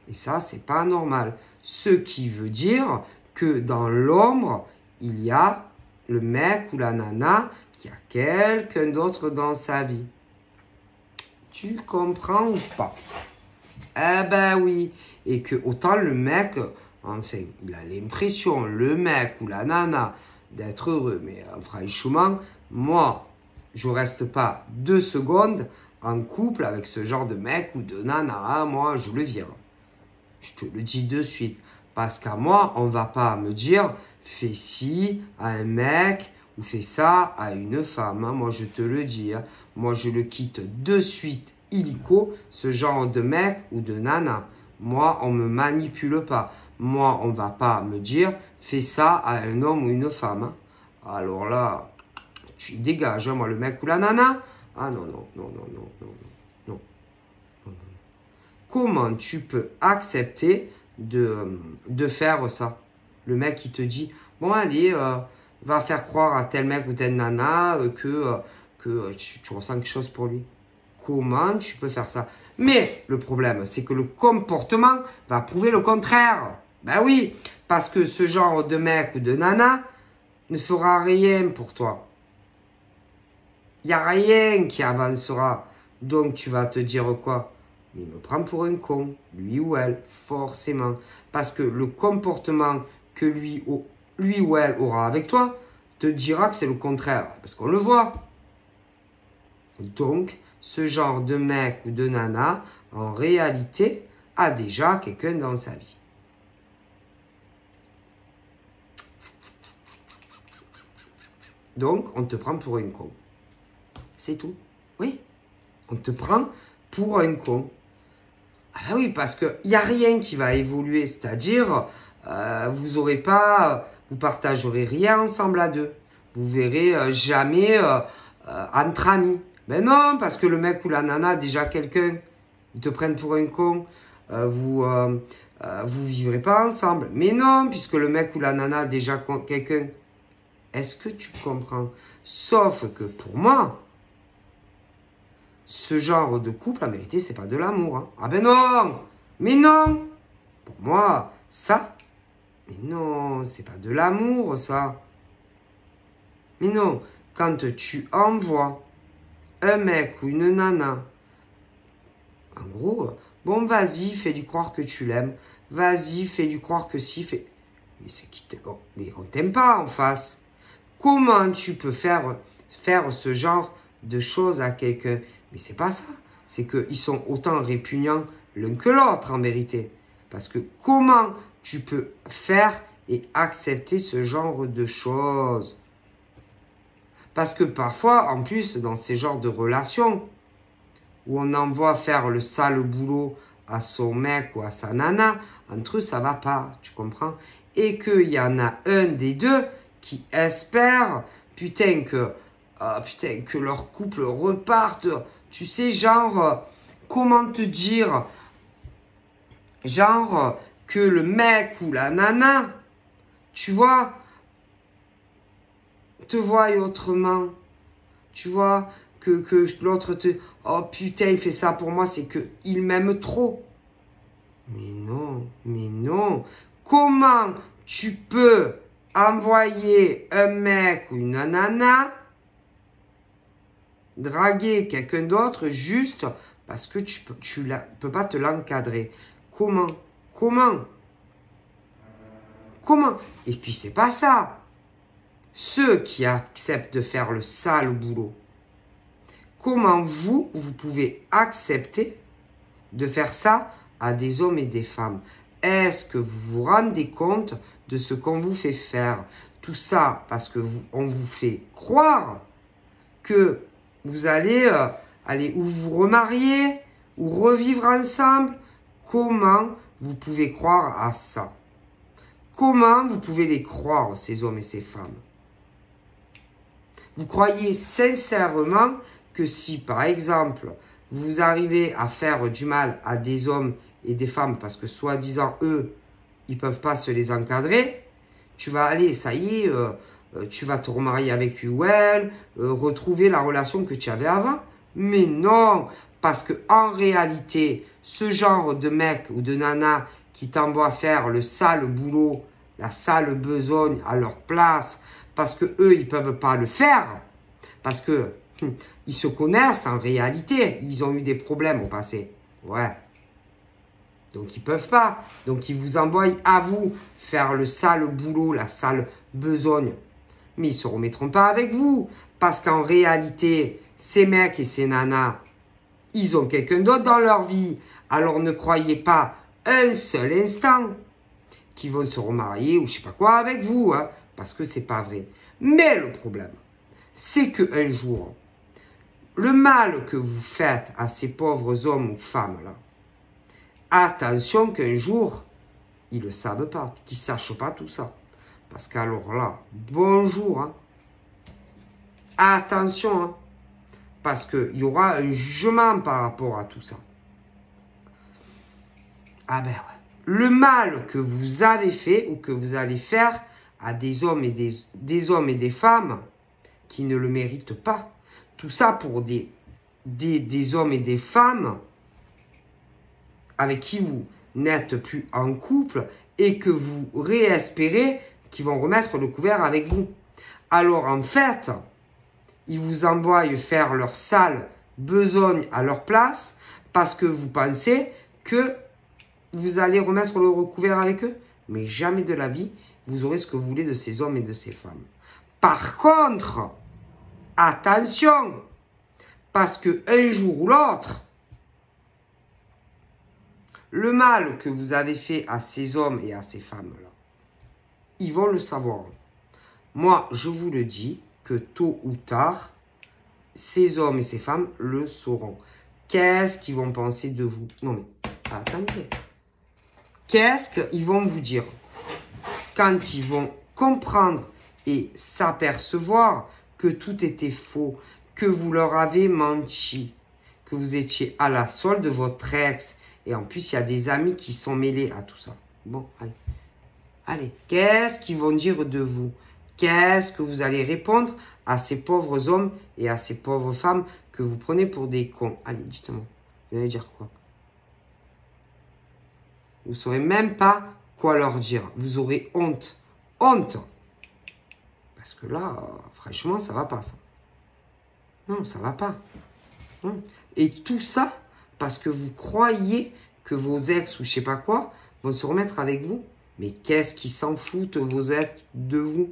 Et ça, c'est pas normal. Ce qui veut dire que dans l'ombre, il y a le mec ou la nana qui a quelqu'un d'autre dans sa vie. Tu comprends ou pas? Eh ben oui. Et que autant le mec, enfin, il a l'impression, le mec ou la nana, d'être heureux. Mais franchement, moi, je reste pas 2 secondes en couple avec ce genre de mec ou de nana, moi, je le vire. Je te le dis de suite. Parce qu'à moi, on ne va pas me dire, fais ci à un mec ou fais ça à une femme. Hein. Moi, je te le dis. Hein. Moi, je le quitte de suite, illico, ce genre de mec ou de nana. Moi, on ne me manipule pas. Moi, on ne va pas me dire, fais ça à un homme ou une femme. Hein. Alors là, tu dégages, hein, moi, le mec ou la nana. Ah non, non, non, non, non, non, non, non. Comment tu peux accepter de faire ça? Le mec, il te dit, bon, allez, va faire croire à tel mec ou telle nana que tu ressens quelque chose pour lui. Comment tu peux faire ça? Mais le problème, c'est que le comportement va prouver le contraire. Ben oui, parce que ce genre de mec ou de nana ne fera rien pour toi. Il n'y a rien qui avancera. Donc tu vas te dire quoi? Mais il me prend pour un con, lui ou elle, forcément. Parce que le comportement que lui ou elle aura avec toi te dira que c'est le contraire. Parce qu'on le voit. Donc, ce genre de mec ou de nana, en réalité, a déjà quelqu'un dans sa vie. Donc, on te prend pour un con. C'est tout. Oui. On te prend pour un con. Ah oui, parce qu'il n'y a rien qui va évoluer. C'est-à-dire, vous partagerez rien ensemble à deux. Vous verrez jamais entre amis. Mais non, parce que le mec ou la nana a déjà quelqu'un. Ils te prennent pour un con. Vous vivrez pas ensemble. Mais non, puisque le mec ou la nana a déjà quelqu'un. Est-ce que tu comprends? Sauf que pour moi, ce genre de couple, en vérité, c'est pas de l'amour. Hein. Ah ben non! Mais non! Pour moi, ça, mais non, c'est pas de l'amour, ça. Mais non, quand tu envoies un mec ou une nana, en gros, bon, vas-y, fais-lui croire que tu l'aimes. Vas-y, fais-lui croire que si, fais... Mais c'est qui mais on t'aime pas en face. Comment tu peux faire ce genre de choses à quelqu'un? Mais c'est pas ça. C'est qu'ils sont autant répugnants l'un que l'autre, en vérité. Parce que comment tu peux faire et accepter ce genre de choses? Parce que parfois, en plus, dans ces genres de relations, où on envoie faire le sale boulot à son mec ou à sa nana, entre eux, ça va pas, tu comprends? Et qu'il y en a un des deux qui espère, putain, que leur couple reparte. Tu sais, genre, comment te dire? Genre, que le mec ou la nana, tu vois, te voie autrement. Tu vois, que l'autre te... Oh putain, il fait ça pour moi, c'est qu'il m'aime trop. Mais non, mais non. Comment tu peux envoyer un mec ou une nana draguer quelqu'un d'autre juste parce que tu peux pas te l'encadrer? Comment? Comment? Comment? Et puis c'est pas ça. Ceux qui acceptent de faire le sale boulot, comment vous pouvez accepter de faire ça à des hommes et des femmes? Est-ce que vous vous rendez compte de ce qu'on vous fait faire? Tout ça parce que on vous fait croire que vous allez aller ou vous remarier ou revivre ensemble. Comment vous pouvez croire à ça? Comment vous pouvez les croire, ces hommes et ces femmes? Vous croyez sincèrement que si, par exemple, vous arrivez à faire du mal à des hommes et des femmes parce que, soi-disant, eux, ils ne peuvent pas se les encadrer, tu vas aller, ça y est, tu vas te remarier avec lui ou elle, retrouver la relation que tu avais avant? Mais non, parce que en réalité, ce genre de mec ou de nana qui t'envoie faire le sale boulot, la sale besogne à leur place, parce que eux ils peuvent pas le faire, parce que ils se connaissent en réalité, ils ont eu des problèmes au passé, ouais. Donc ils peuvent pas, donc ils vous envoient à vous faire le sale boulot, la sale besogne, mais ils se remettront pas avec vous, parce qu'en réalité, ces mecs et ces nanas, Ils ont quelqu'un d'autre dans leur vie. Alors ne croyez pas un seul instant qu'ils vont se remarier ou je sais pas quoi avec vous, hein, parce que c'est pas vrai. Mais le problème, c'est qu'un jour, le mal que vous faites à ces pauvres hommes ou femmes là, attention qu'un jour, ils ne le savent pas, qu'ils ne sachent pas tout ça. Parce qu'alors là, bonjour, hein. Attention, hein, parce qu'il y aura un jugement par rapport à tout ça. Ah ben ouais. Le mal que vous avez fait ou que vous allez faire à des hommes et des hommes et des femmes qui ne le méritent pas. Tout ça pour des hommes et des femmes avec qui vous n'êtes plus en couple et que vous réespérez qu'ils vont remettre le couvert avec vous. Alors en fait, ils vous envoient faire leur sale besogne à leur place parce que vous pensez que vous allez remettre le recouvert avec eux. Mais jamais de la vie, vous aurez ce que vous voulez de ces hommes et de ces femmes. Par contre, attention, parce que un jour ou l'autre, le mal que vous avez fait à ces hommes et à ces femmes-là, ils vont le savoir. Moi, je vous le dis, que tôt ou tard, ces hommes et ces femmes le sauront. Qu'est-ce qu'ils vont penser de vous? Non mais, attendez. Qu'est-ce qu'ils vont vous dire? Quand ils vont comprendre et s'apercevoir que tout était faux, que vous leur avez menti, que vous étiez à la solde de votre ex, et en plus, il y a des amis qui sont mêlés à tout ça. Bon, allez. Allez, qu'est-ce qu'ils vont dire de vous? Qu'est-ce que vous allez répondre à ces pauvres hommes et à ces pauvres femmes que vous prenez pour des cons? Allez, dites-moi. Vous allez dire quoi? Vous ne saurez même pas quoi leur dire. Vous aurez honte. Honte. Parce que là, franchement, ça ne va pas, ça. Non, ça ne va pas. Non. Et tout ça, parce que vous croyez que vos ex ou je ne sais pas quoi vont se remettre avec vous. Mais qu'est-ce qu'ils s'en foutent, vos ex, de vous?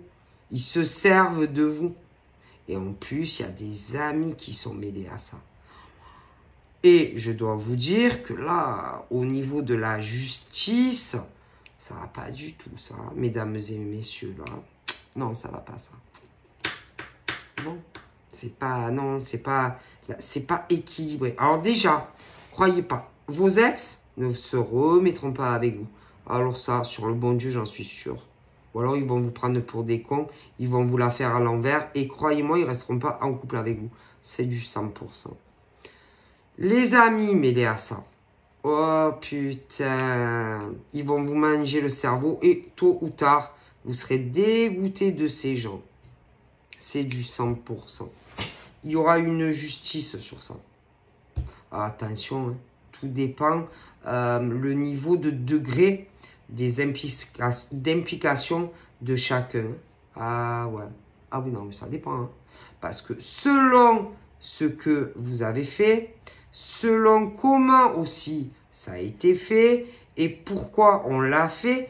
Ils se servent de vous. Et en plus, il y a des amis qui sont mêlés à ça. Et je dois vous dire que là, au niveau de la justice, ça va pas du tout, ça. Mesdames et messieurs, là. Non, ça va pas, ça. Non, c'est pas, non, c'est pas équilibré. Alors déjà, croyez pas, vos ex ne se remettront pas avec vous. Alors ça, sur le bon Dieu, j'en suis sûr. Ou alors, ils vont vous prendre pour des cons, ils vont vous la faire à l'envers. Et croyez-moi, ils resteront pas en couple avec vous. C'est du 100%. Les amis mêlés à ça. Oh putain. Ils vont vous manger le cerveau. Et tôt ou tard, vous serez dégoûté de ces gens. C'est du 100%. Il y aura une justice sur ça. Attention, hein. Tout dépend le niveau de degré d'implication de chacun. Ah ouais. Ah oui, non, mais ça dépend. Hein. Parce que selon ce que vous avez fait, selon comment aussi ça a été fait et pourquoi on l'a fait,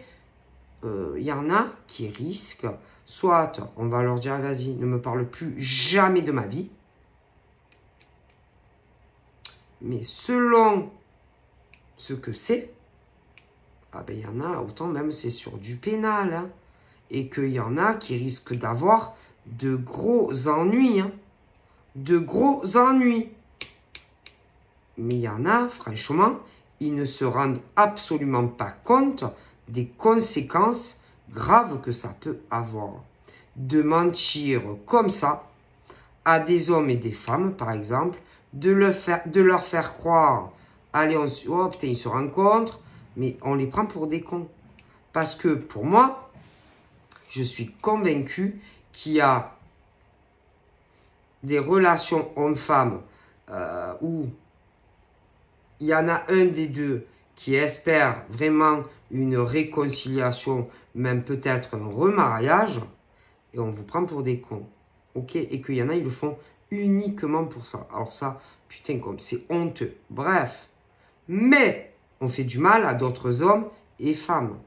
y en a qui risquent, soit on va leur dire, vas-y, ne me parle plus jamais de ma vie. Mais selon ce que c'est, ah ben, il y en a, autant même c'est sur du pénal. Hein, et qu'il y en a qui risquent d'avoir de gros ennuis. Hein, de gros ennuis. Mais il y en a, franchement, ils ne se rendent absolument pas compte des conséquences graves que ça peut avoir. De mentir comme ça à des hommes et des femmes, par exemple, de leur faire croire, allez, oh putain, ils se rencontrent, mais on les prend pour des cons. Parce que pour moi, je suis convaincu qu'il y a des relations hommes-femmes où il y en a un des deux qui espère vraiment une réconciliation, même peut-être un remariage, et on vous prend pour des cons. Ok? Et qu'il y en a, ils le font uniquement pour ça. Alors ça, putain, comme c'est honteux. Bref. Mais on fait du mal à d'autres hommes et femmes.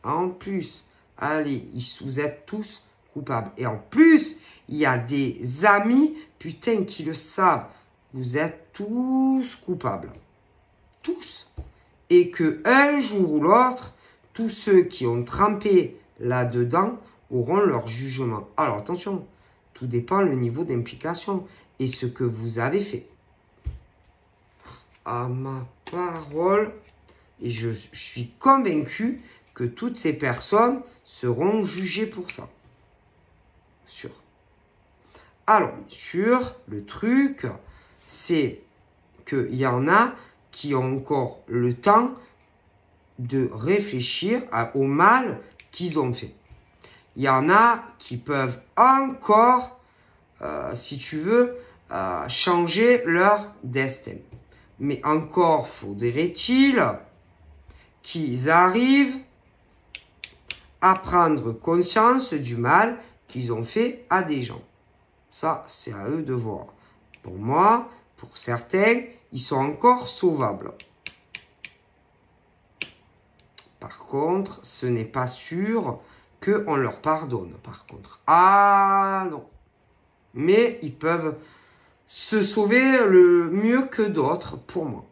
En plus, allez, vous êtes tous coupables. Et en plus, il y a des amis, putain, qui le savent. vous êtes tous coupables. Tous. Et que un jour ou l'autre, tous ceux qui ont trempé là-dedans auront leur jugement. Alors attention, tout dépend le niveau d'implication et ce que vous avez fait. À ma parole, et je suis convaincu que toutes ces personnes seront jugées pour ça. Sûr. Alors, bien sûr, le truc, c'est qu'il y en a qui ont encore le temps de réfléchir au mal qu'ils ont fait. Il y en a qui peuvent encore, si tu veux, changer leur destin. Mais encore faudrait-il qu'ils arrivent à prendre conscience du mal qu'ils ont fait à des gens. Ça, c'est à eux de voir. Pour moi, pour certains, ils sont encore sauvables. Par contre, ce n'est pas sûr qu'on leur pardonne, par contre. Ah non. Mais ils peuvent se sauver le mieux que d'autres, pour moi.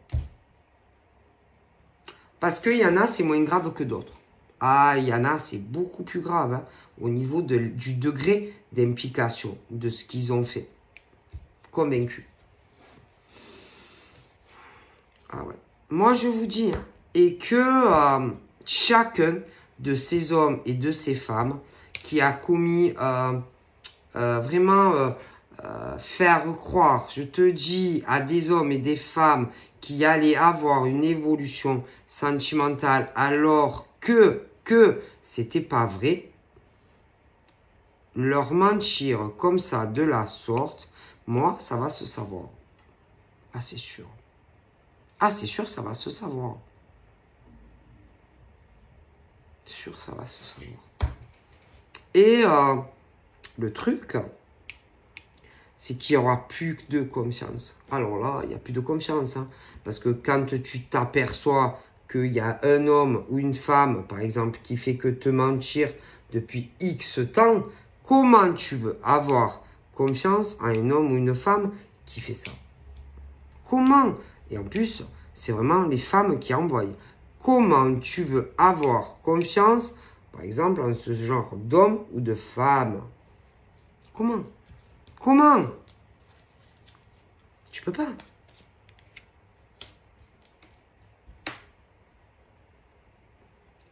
Parce qu'il y en a, c'est moins grave que d'autres. Ah, il y en a, c'est beaucoup plus grave, hein, au niveau du degré d'implication de ce qu'ils ont fait. Convaincu. Ah ouais. Moi, je vous dis, hein, et que chacun de ces hommes et de ces femmes qui a commis vraiment faire croire, je te dis, à des hommes et des femmes qui allaient avoir une évolution sentimentale alors que c'était pas vrai, leur mentir comme ça de la sorte, moi, ça va se savoir. Ah, c'est sûr. Ah, c'est sûr, ça va se savoir. Sûr, ça va se savoir. Et le truc, c'est qu'il n'y aura plus que de confiance. Alors là, il n'y a plus de confiance. Hein, parce que quand tu t'aperçois qu'il y a un homme ou une femme, par exemple, qui fait que te mentir depuis X temps, comment tu veux avoir confiance en un homme ou une femme qui fait ça? Comment? Et en plus, c'est vraiment les femmes qui envoient. Comment tu veux avoir confiance, par exemple, en ce genre d'homme ou de femme? Comment? Comment? Tu peux pas.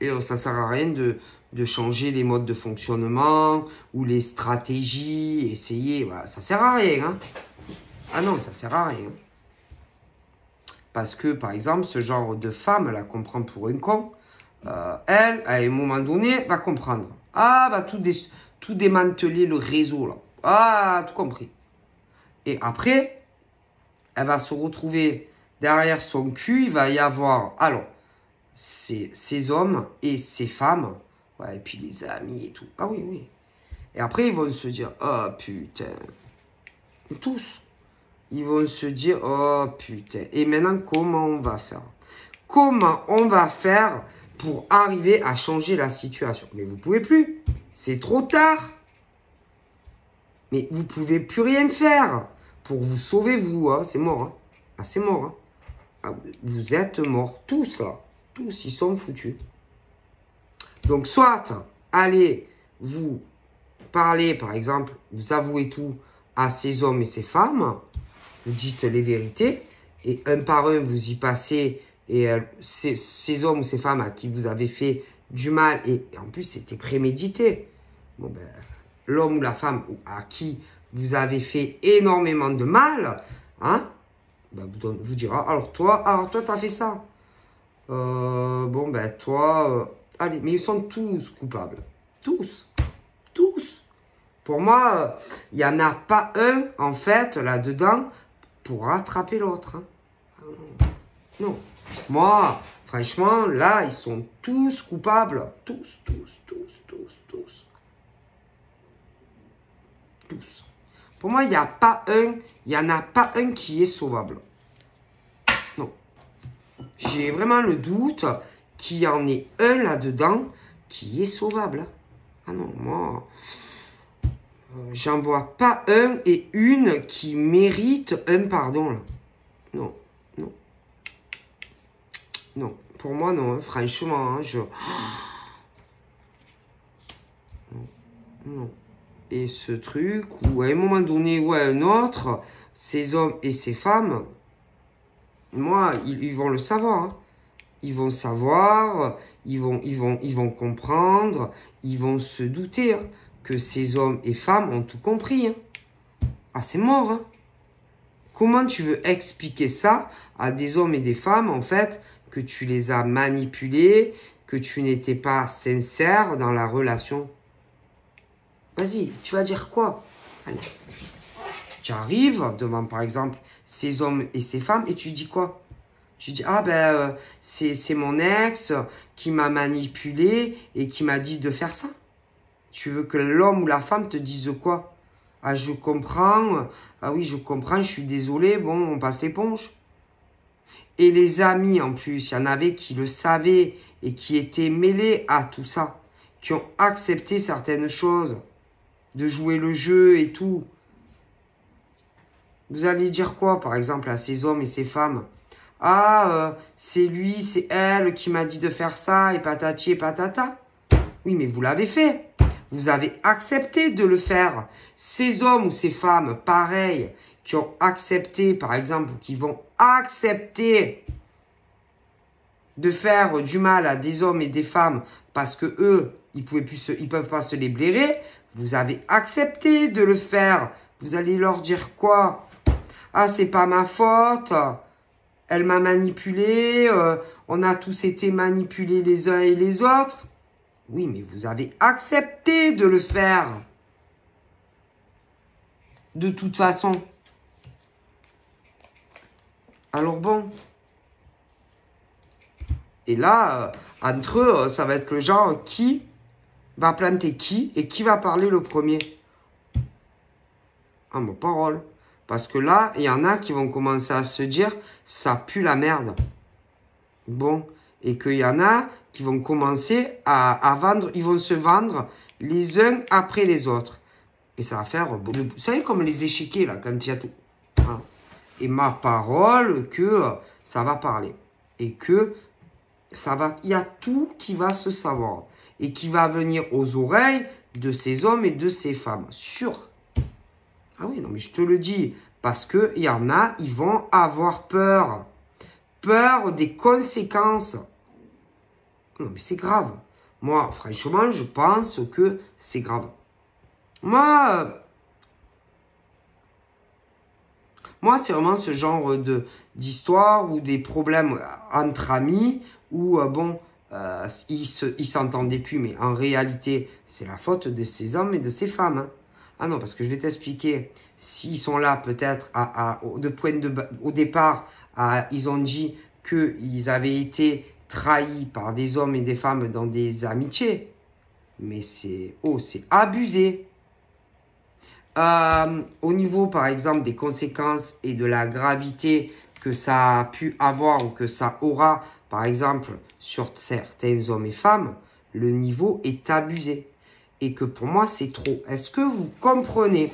Et ça sert à rien de changer les modes de fonctionnement ou les stratégies, essayer, voilà, ça sert à rien. Hein. Ah non, ça sert à rien. Parce que, par exemple, ce genre de femme, elle comprend pour un con. Elle, à un moment donné, va comprendre. Ah, va tout démanteler le réseau, là. Ah, tout compris. Et après, elle va se retrouver derrière son cul. Il va y avoir, alors, ces hommes et ces femmes. Ouais, et puis les amis et tout. Ah oui, oui. Et après, ils vont se dire, oh putain. Tous. Ils vont se dire, oh putain. Et maintenant, comment on va faire? Comment on va faire pour arriver à changer la situation? Mais vous ne pouvez plus. C'est trop tard. Mais vous ne pouvez plus rien faire pour vous sauver, vous. Hein. C'est mort. Hein. Ah, c'est mort. Hein. Ah, vous êtes morts. Tous, là. Tous, ils sont foutus. Donc, soit, allez, vous parlez, par exemple, vous avouez tout à ces hommes et ces femmes. Vous dites les vérités. Et un par un, vous y passez. Et ces hommes ou ces femmes à qui vous avez fait du mal. Et en plus, c'était prémédité. Bon, ben, l'homme ou la femme à qui vous avez fait énormément de mal, hein, ben, vous dira, alors toi, t'as fait ça. Bon, ben, toi, allez, mais ils sont tous coupables. Tous. Tous. Pour moi, il n'y en a pas un, en fait, là-dedans, pour rattraper l'autre. Hein. Non. Moi, franchement, là, ils sont tous coupables. Tous, tous, tous, tous, tous. Tous. Pour moi, il n'y a pas un, il n'y en a pas un qui est sauvable. Non. J'ai vraiment le doute qu'il y en ait un là-dedans qui est sauvable. Ah non, moi... J'en vois pas un et une qui mérite un pardon, là. Non, non. Non, pour moi, non, hein, franchement, hein, je... Non, non. Et ce truc où, à un moment donné ou à un autre, ces hommes et ces femmes, moi, ils vont le savoir, hein. Ils vont savoir, ils vont comprendre, ils vont se douter, hein, que ces hommes et femmes ont tout compris, hein. Ah, c'est mort, hein. Comment tu veux expliquer ça à des hommes et des femmes, en fait, que tu les as manipulés, que tu n'étais pas sincère dans la relation? Vas-y, tu vas dire quoi? Allez, tu arrives devant, par exemple, ces hommes et ces femmes et tu dis quoi? Tu dis, ah ben, c'est mon ex qui m'a manipulé et qui m'a dit de faire ça. Tu veux que l'homme ou la femme te dise quoi? Ah, je comprends. Ah oui, je comprends, je suis désolé. Bon, on passe l'éponge. Et les amis, en plus, il y en avait qui le savaient et qui étaient mêlés à tout ça, qui ont accepté certaines choses, de jouer le jeu et tout. Vous allez dire quoi, par exemple, à ces hommes et ces femmes? Ah, c'est lui, c'est elle qui m'a dit de faire ça, et patati et patata. Oui, mais vous l'avez fait. Vous avez accepté de le faire. Ces hommes ou ces femmes, pareil, qui ont accepté, par exemple, ou qui vont accepter de faire du mal à des hommes et des femmes parce que eux, ils peuvent pas se les blairer. Vous avez accepté de le faire. Vous allez leur dire quoi? Ah, c'est pas ma faute. Elle m'a manipulé. On a tous été manipulés les uns et les autres. Oui, mais vous avez accepté de le faire. De toute façon. Alors bon. Et là, entre eux, ça va être le genre qui va planter qui et qui va parler le premier. Ah, ma parole. Parce que là, il y en a qui vont commencer à se dire, ça pue la merde. Bon. Et qu'il y en a qui vont commencer à vendre, ils vont se vendre les uns après les autres. Et ça va faire, vous savez comme les échiquiers là, quand il y a tout. Hein. Et ma parole que ça va parler. Et que ça va, il y a tout qui va se savoir. Et qui va venir aux oreilles de ces hommes et de ces femmes. Sûr. Ah oui, non mais je te le dis. Parce qu'il y en a, ils vont avoir peur. Peur des conséquences. Non, mais c'est grave. Moi, franchement, je pense que c'est grave. Moi, c'est vraiment ce genre d'histoire ou des problèmes entre amis où, bon, ils s'entendaient plus. Mais en réalité, c'est la faute de ces hommes et de ces femmes. Hein. Ah non, parce que je vais t'expliquer. S'ils sont là, peut-être, au départ, ils ont dit qu'ils avaient été trahis par des hommes et des femmes dans des amitiés. Mais c'est abusé. Au niveau, par exemple, des conséquences et de la gravité que ça a pu avoir ou que ça aura, par exemple, sur certains hommes et femmes, le niveau est abusé. Et que pour moi, c'est trop. Est-ce que vous comprenez?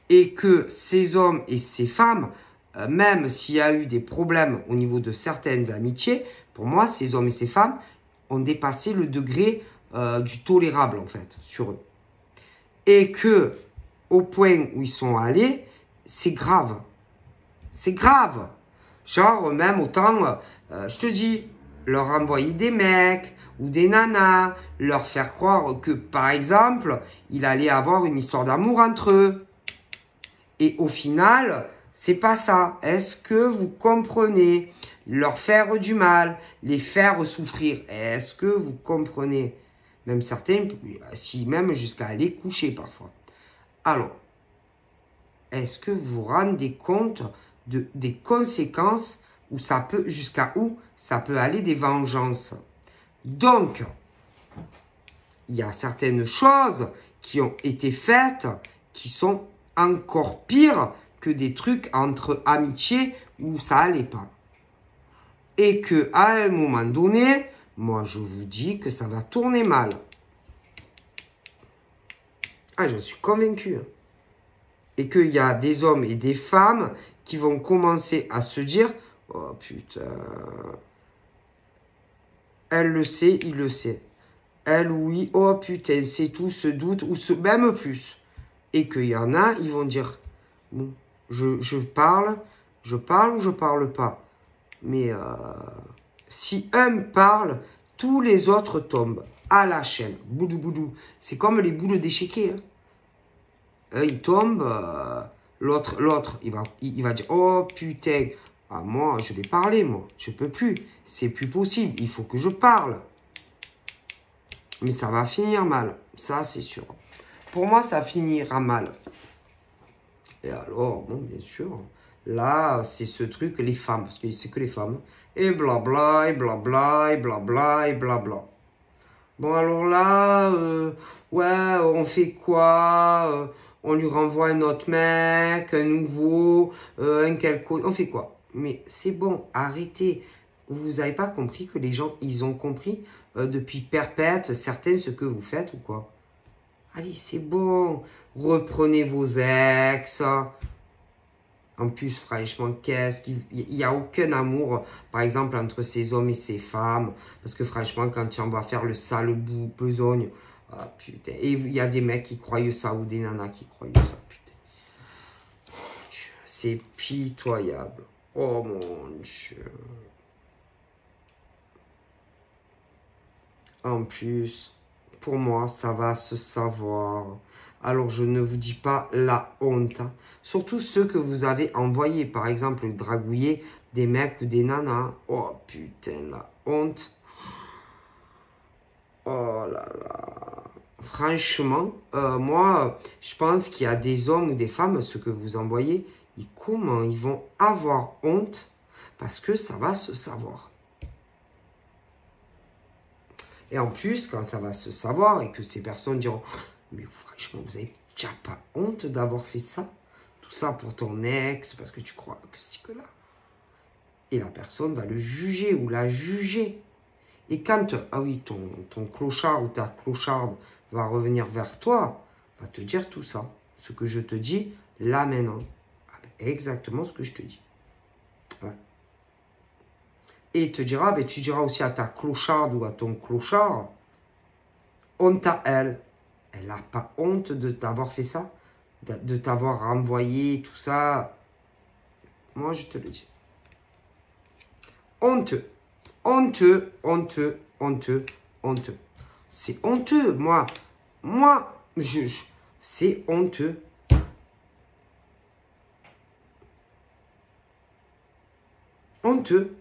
Et que ces hommes et ces femmes, même s'il y a eu des problèmes au niveau de certaines amitiés, pour moi, ces hommes et ces femmes ont dépassé le degré du tolérable, en fait, sur eux. Et que, au point où ils sont allés, c'est grave. C'est grave. Genre, même autant, je te dis, leur envoyer des mecs ou des nanas, leur faire croire que, par exemple, il allait avoir une histoire d'amour entre eux. Et au final, c'est pas ça. Est-ce que vous comprenez? Leur faire du mal, les faire souffrir. Est-ce que vous comprenez? Même certains, si même jusqu'à aller coucher parfois. Alors, est-ce que vous vous rendez compte des conséquences où ça peut, jusqu'à où ça peut aller des vengeances? Donc, il y a certaines choses qui ont été faites qui sont encore pires que des trucs entre amitiés où ça allait pas. Et que à un moment donné, moi je vous dis que ça va tourner mal. Ah, j'en suis convaincu. Hein. Et qu'il y a des hommes et des femmes qui vont commencer à se dire, oh putain, elle le sait, il le sait. Elle, oui, oh putain, c'est tout, se doute, ou même plus. Et qu'il y en a, ils vont dire, bon, je parle ou je parle pas. Mais si un parle, tous les autres tombent à la chaîne. Boudou, boudou. C'est comme les boules d'échiquier. Hein. Il tombe, l'autre, il va dire, oh putain, ah, moi, je vais parler, moi. Je peux plus. C'est plus possible. Il faut que je parle. Mais ça va finir mal. Ça, c'est sûr. Pour moi, ça finira mal. Et alors, bon, bien sûr, là, c'est ce truc, les femmes, parce que c'est que les femmes. Et blabla, et blabla, et blabla, et blabla. Bon, alors là, ouais, on fait quoi on lui renvoie un autre mec, un nouveau, un quelque... On fait quoi? Mais c'est bon, arrêtez. Vous n'avez pas compris que les gens, ils ont compris depuis perpète, certains, ce que vous faites ou quoi? Allez, c'est bon. Reprenez vos ex. En plus, franchement, qu'est-ce qu'il n'y a aucun amour, par exemple, entre ces hommes et ces femmes. Parce que franchement, quand tu en vas faire le sale bout, besogne, ah putain. Et il y a des mecs qui croient ça ou des nanas qui croient ça, putain. C'est pitoyable. Oh mon Dieu. En plus, pour moi, ça va se savoir. Alors, je ne vous dis pas la honte. Hein. Surtout ceux que vous avez envoyés. Par exemple, dragouiller des mecs ou des nanas. Oh, putain, la honte. Oh là là. Franchement, moi, je pense qu'il y a des hommes ou des femmes, ceux que vous envoyez, comment ils vont avoir honte parce que ça va se savoir. Et en plus, quand ça va se savoir et que ces personnes diront « Mais franchement, vous n'avez déjà pas honte d'avoir fait ça? Tout ça pour ton ex, parce que tu crois que c'est que là. » Et la personne va le juger ou la juger. Et quand, ah oui, ton clochard ou ta clocharde va revenir vers toi, va te dire tout ça. Ce que je te dis, là maintenant. Ah ben, exactement ce que je te dis. Ouais. Et il te dira, ben, tu diras aussi à ta clocharde ou à ton clochard, honte à elle. Elle n'a pas honte de t'avoir fait ça, de t'avoir renvoyé, tout ça. Moi, je te le dis. Honteux. Honteux, honteux, honteux, honteux. C'est honteux, moi, c'est honteux. Honteux.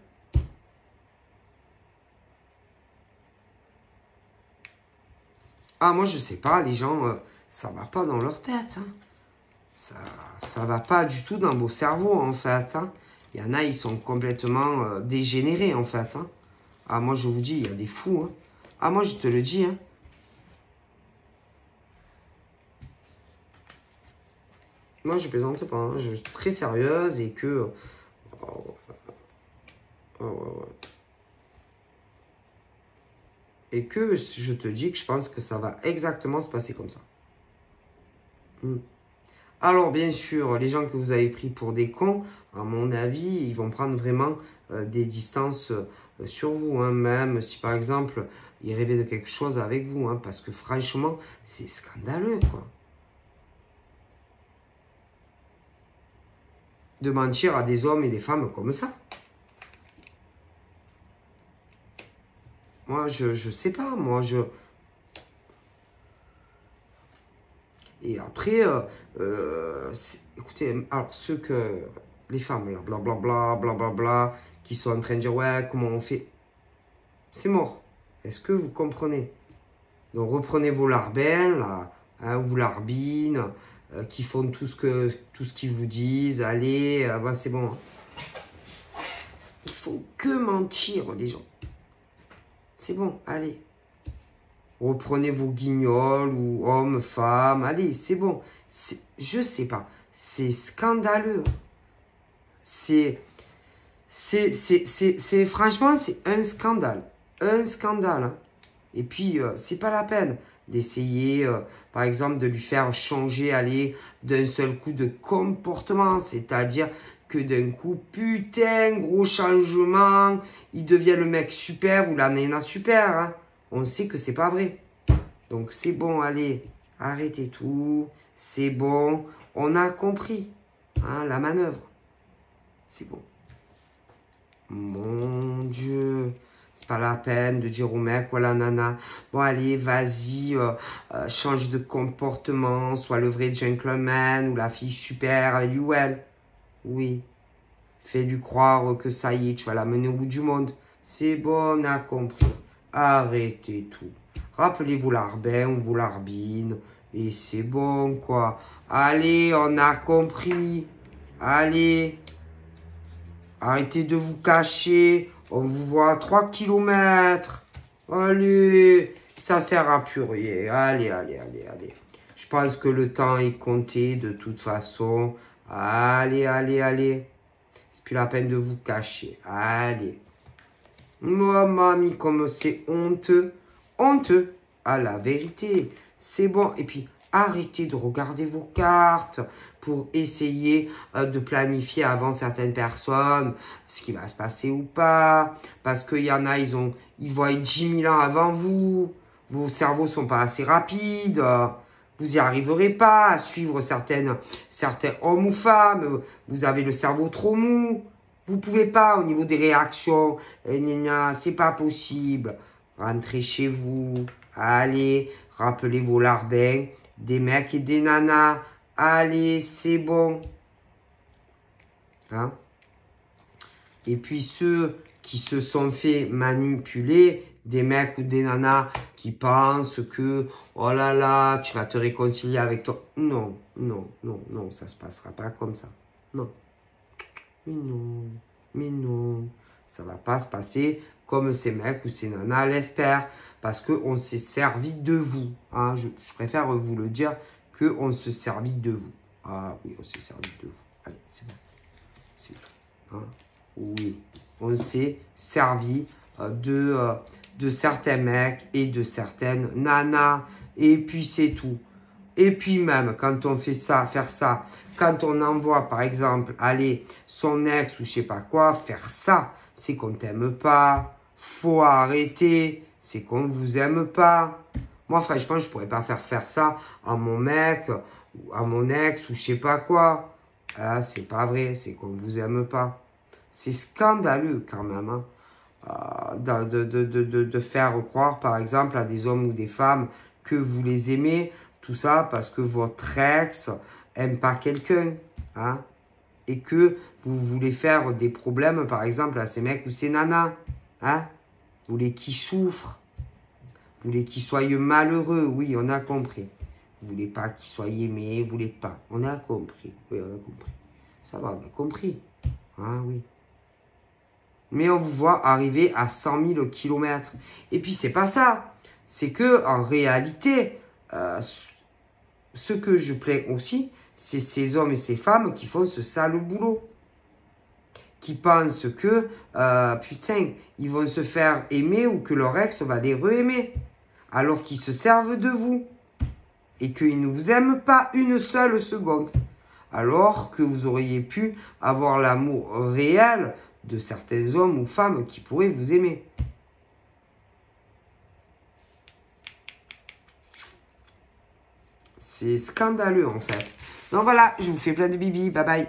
Ah, moi, je sais pas, les gens, ça va pas dans leur tête. Hein. Ça va pas du tout dans vos cerveaux, en fait. Hein. Il y en a, ils sont complètement dégénérés, en fait. Hein. Ah, moi, je vous dis, il y a des fous. Hein. Ah, moi, je te le dis. Hein. Moi, je plaisante pas. Hein. Je suis très sérieuse et que... Oh, ouais, ouais. Et que je te dis que je pense que ça va exactement se passer comme ça. Alors, bien sûr, les gens que vous avez pris pour des cons, à mon avis, ils vont prendre vraiment des distances sur vous. Hein, même si, par exemple, ils rêvaient de quelque chose avec vous. Hein, parce que, franchement, c'est scandaleux, quoi. De mentir à des hommes et des femmes comme ça. Moi, je sais pas. Moi, Et après, écoutez, alors ceux que... Les femmes, là, blablabla, blablabla, qui sont en train de dire, ouais, comment on fait? C'est mort. Est-ce que vous comprenez? Donc, reprenez vos larbins, là, hein, ou larbines, qui font tout ce qu'ils vous disent. Allez, bah, c'est bon. Ils font que mentir, les gens. C'est bon, allez. Reprenez vos guignols ou hommes, femmes. Allez, c'est bon. Je sais pas. C'est scandaleux. Franchement, c'est un scandale. Un scandale. Hein. Et puis, c'est pas la peine d'essayer, par exemple, de lui faire changer, aller d'un seul coup de comportement. C'est-à-dire que d'un coup, putain, gros changement, il devient le mec super ou la nana super. Hein. On sait que c'est pas vrai. Donc c'est bon, allez, arrêtez tout. C'est bon, on a compris hein, la manœuvre. C'est bon. Mon Dieu, c'est pas la peine de dire au mec ou à la nana, bon allez, vas-y, change de comportement, sois le vrai gentleman ou la fille super avec lui ou elle. Oui, fais-lui croire que ça y est, tu vas la mener au bout du monde. C'est bon, on a compris. Arrêtez tout. Rappelez-vous l'arbin ou vos larbines. Et c'est bon, quoi. Allez, on a compris. Allez. Arrêtez de vous cacher. On vous voit à 3 kilomètres. Allez. Ça sert à plus rien. Allez, allez, allez, allez. Je pense que le temps est compté de toute façon. Allez, allez, allez. C'est plus la peine de vous cacher. Allez. Moi, mamie, comme c'est honteux. Honteux. À la vérité. C'est bon. Et puis, arrêtez de regarder vos cartes pour essayer de planifier avant certaines personnes ce qui va se passer ou pas. Parce qu'il y en a, ils voient 10 000 ans avant vous. Vos cerveaux sont pas assez rapides. Vous n'y arriverez pas à suivre certains hommes ou femmes. Vous avez le cerveau trop mou. Vous pouvez pas au niveau des réactions. C'est pas possible. Rentrez chez vous. Allez, rappelez vos larbins. Des mecs et des nanas. Allez, c'est bon. Hein? Et puis ceux qui se sont fait manipuler, des mecs ou des nanas qui pensent que, oh là là, tu vas te réconcilier avec toi. Non, non, non, non, ça se passera pas comme ça. Non. Mais non, mais non. Ça va pas se passer comme ces mecs ou ces nanas l'espèrent. Parce qu'on s'est servi de vous. Hein? Je préfère vous le dire qu'on se servit de vous. Ah oui, on s'est servi de vous. Allez, c'est bon. C'est tout. Hein? Oui, on s'est servi de certains mecs et de certaines nanas. Et puis c'est tout. Et puis même, quand on fait ça, faire ça, quand on envoie, par exemple, aller son ex ou je sais pas quoi, faire ça, c'est qu'on t'aime pas. Faut arrêter. C'est qu'on ne vous aime pas. Moi, franchement, je pourrais pas faire ça à mon mec ou à mon ex ou je sais pas quoi. Ah, c'est pas vrai, c'est qu'on ne vous aime pas. C'est scandaleux quand même. Hein, de faire croire, par exemple, à des hommes ou des femmes que vous les aimez. Tout ça parce que votre ex aime pas quelqu'un. Hein, et que vous voulez faire des problèmes, par exemple, à ces mecs ou ces nanas. Hein, vous voulez qu'ils souffrent. Vous voulez qu'ils soient malheureux. Oui, on a compris. Vous voulez pas qu'ils soient aimés. Vous voulez pas. On a compris. Oui, on a compris. Ça va, on a compris. Ah oui. Mais on vous voit arriver à 100 000 kilomètres. Et puis, c'est pas ça. C'est que en réalité, ce que je plains aussi, c'est ces hommes et ces femmes qui font ce sale boulot. Qui pensent que, putain, ils vont se faire aimer ou que leur ex va les re-aimer. Alors qu'ils se servent de vous. Et qu'ils ne vous aiment pas une seule seconde. Alors que vous auriez pu avoir l'amour réel de certains hommes ou femmes qui pourraient vous aimer. C'est scandaleux en fait. Donc voilà, je vous fais plein de bibis. Bye bye.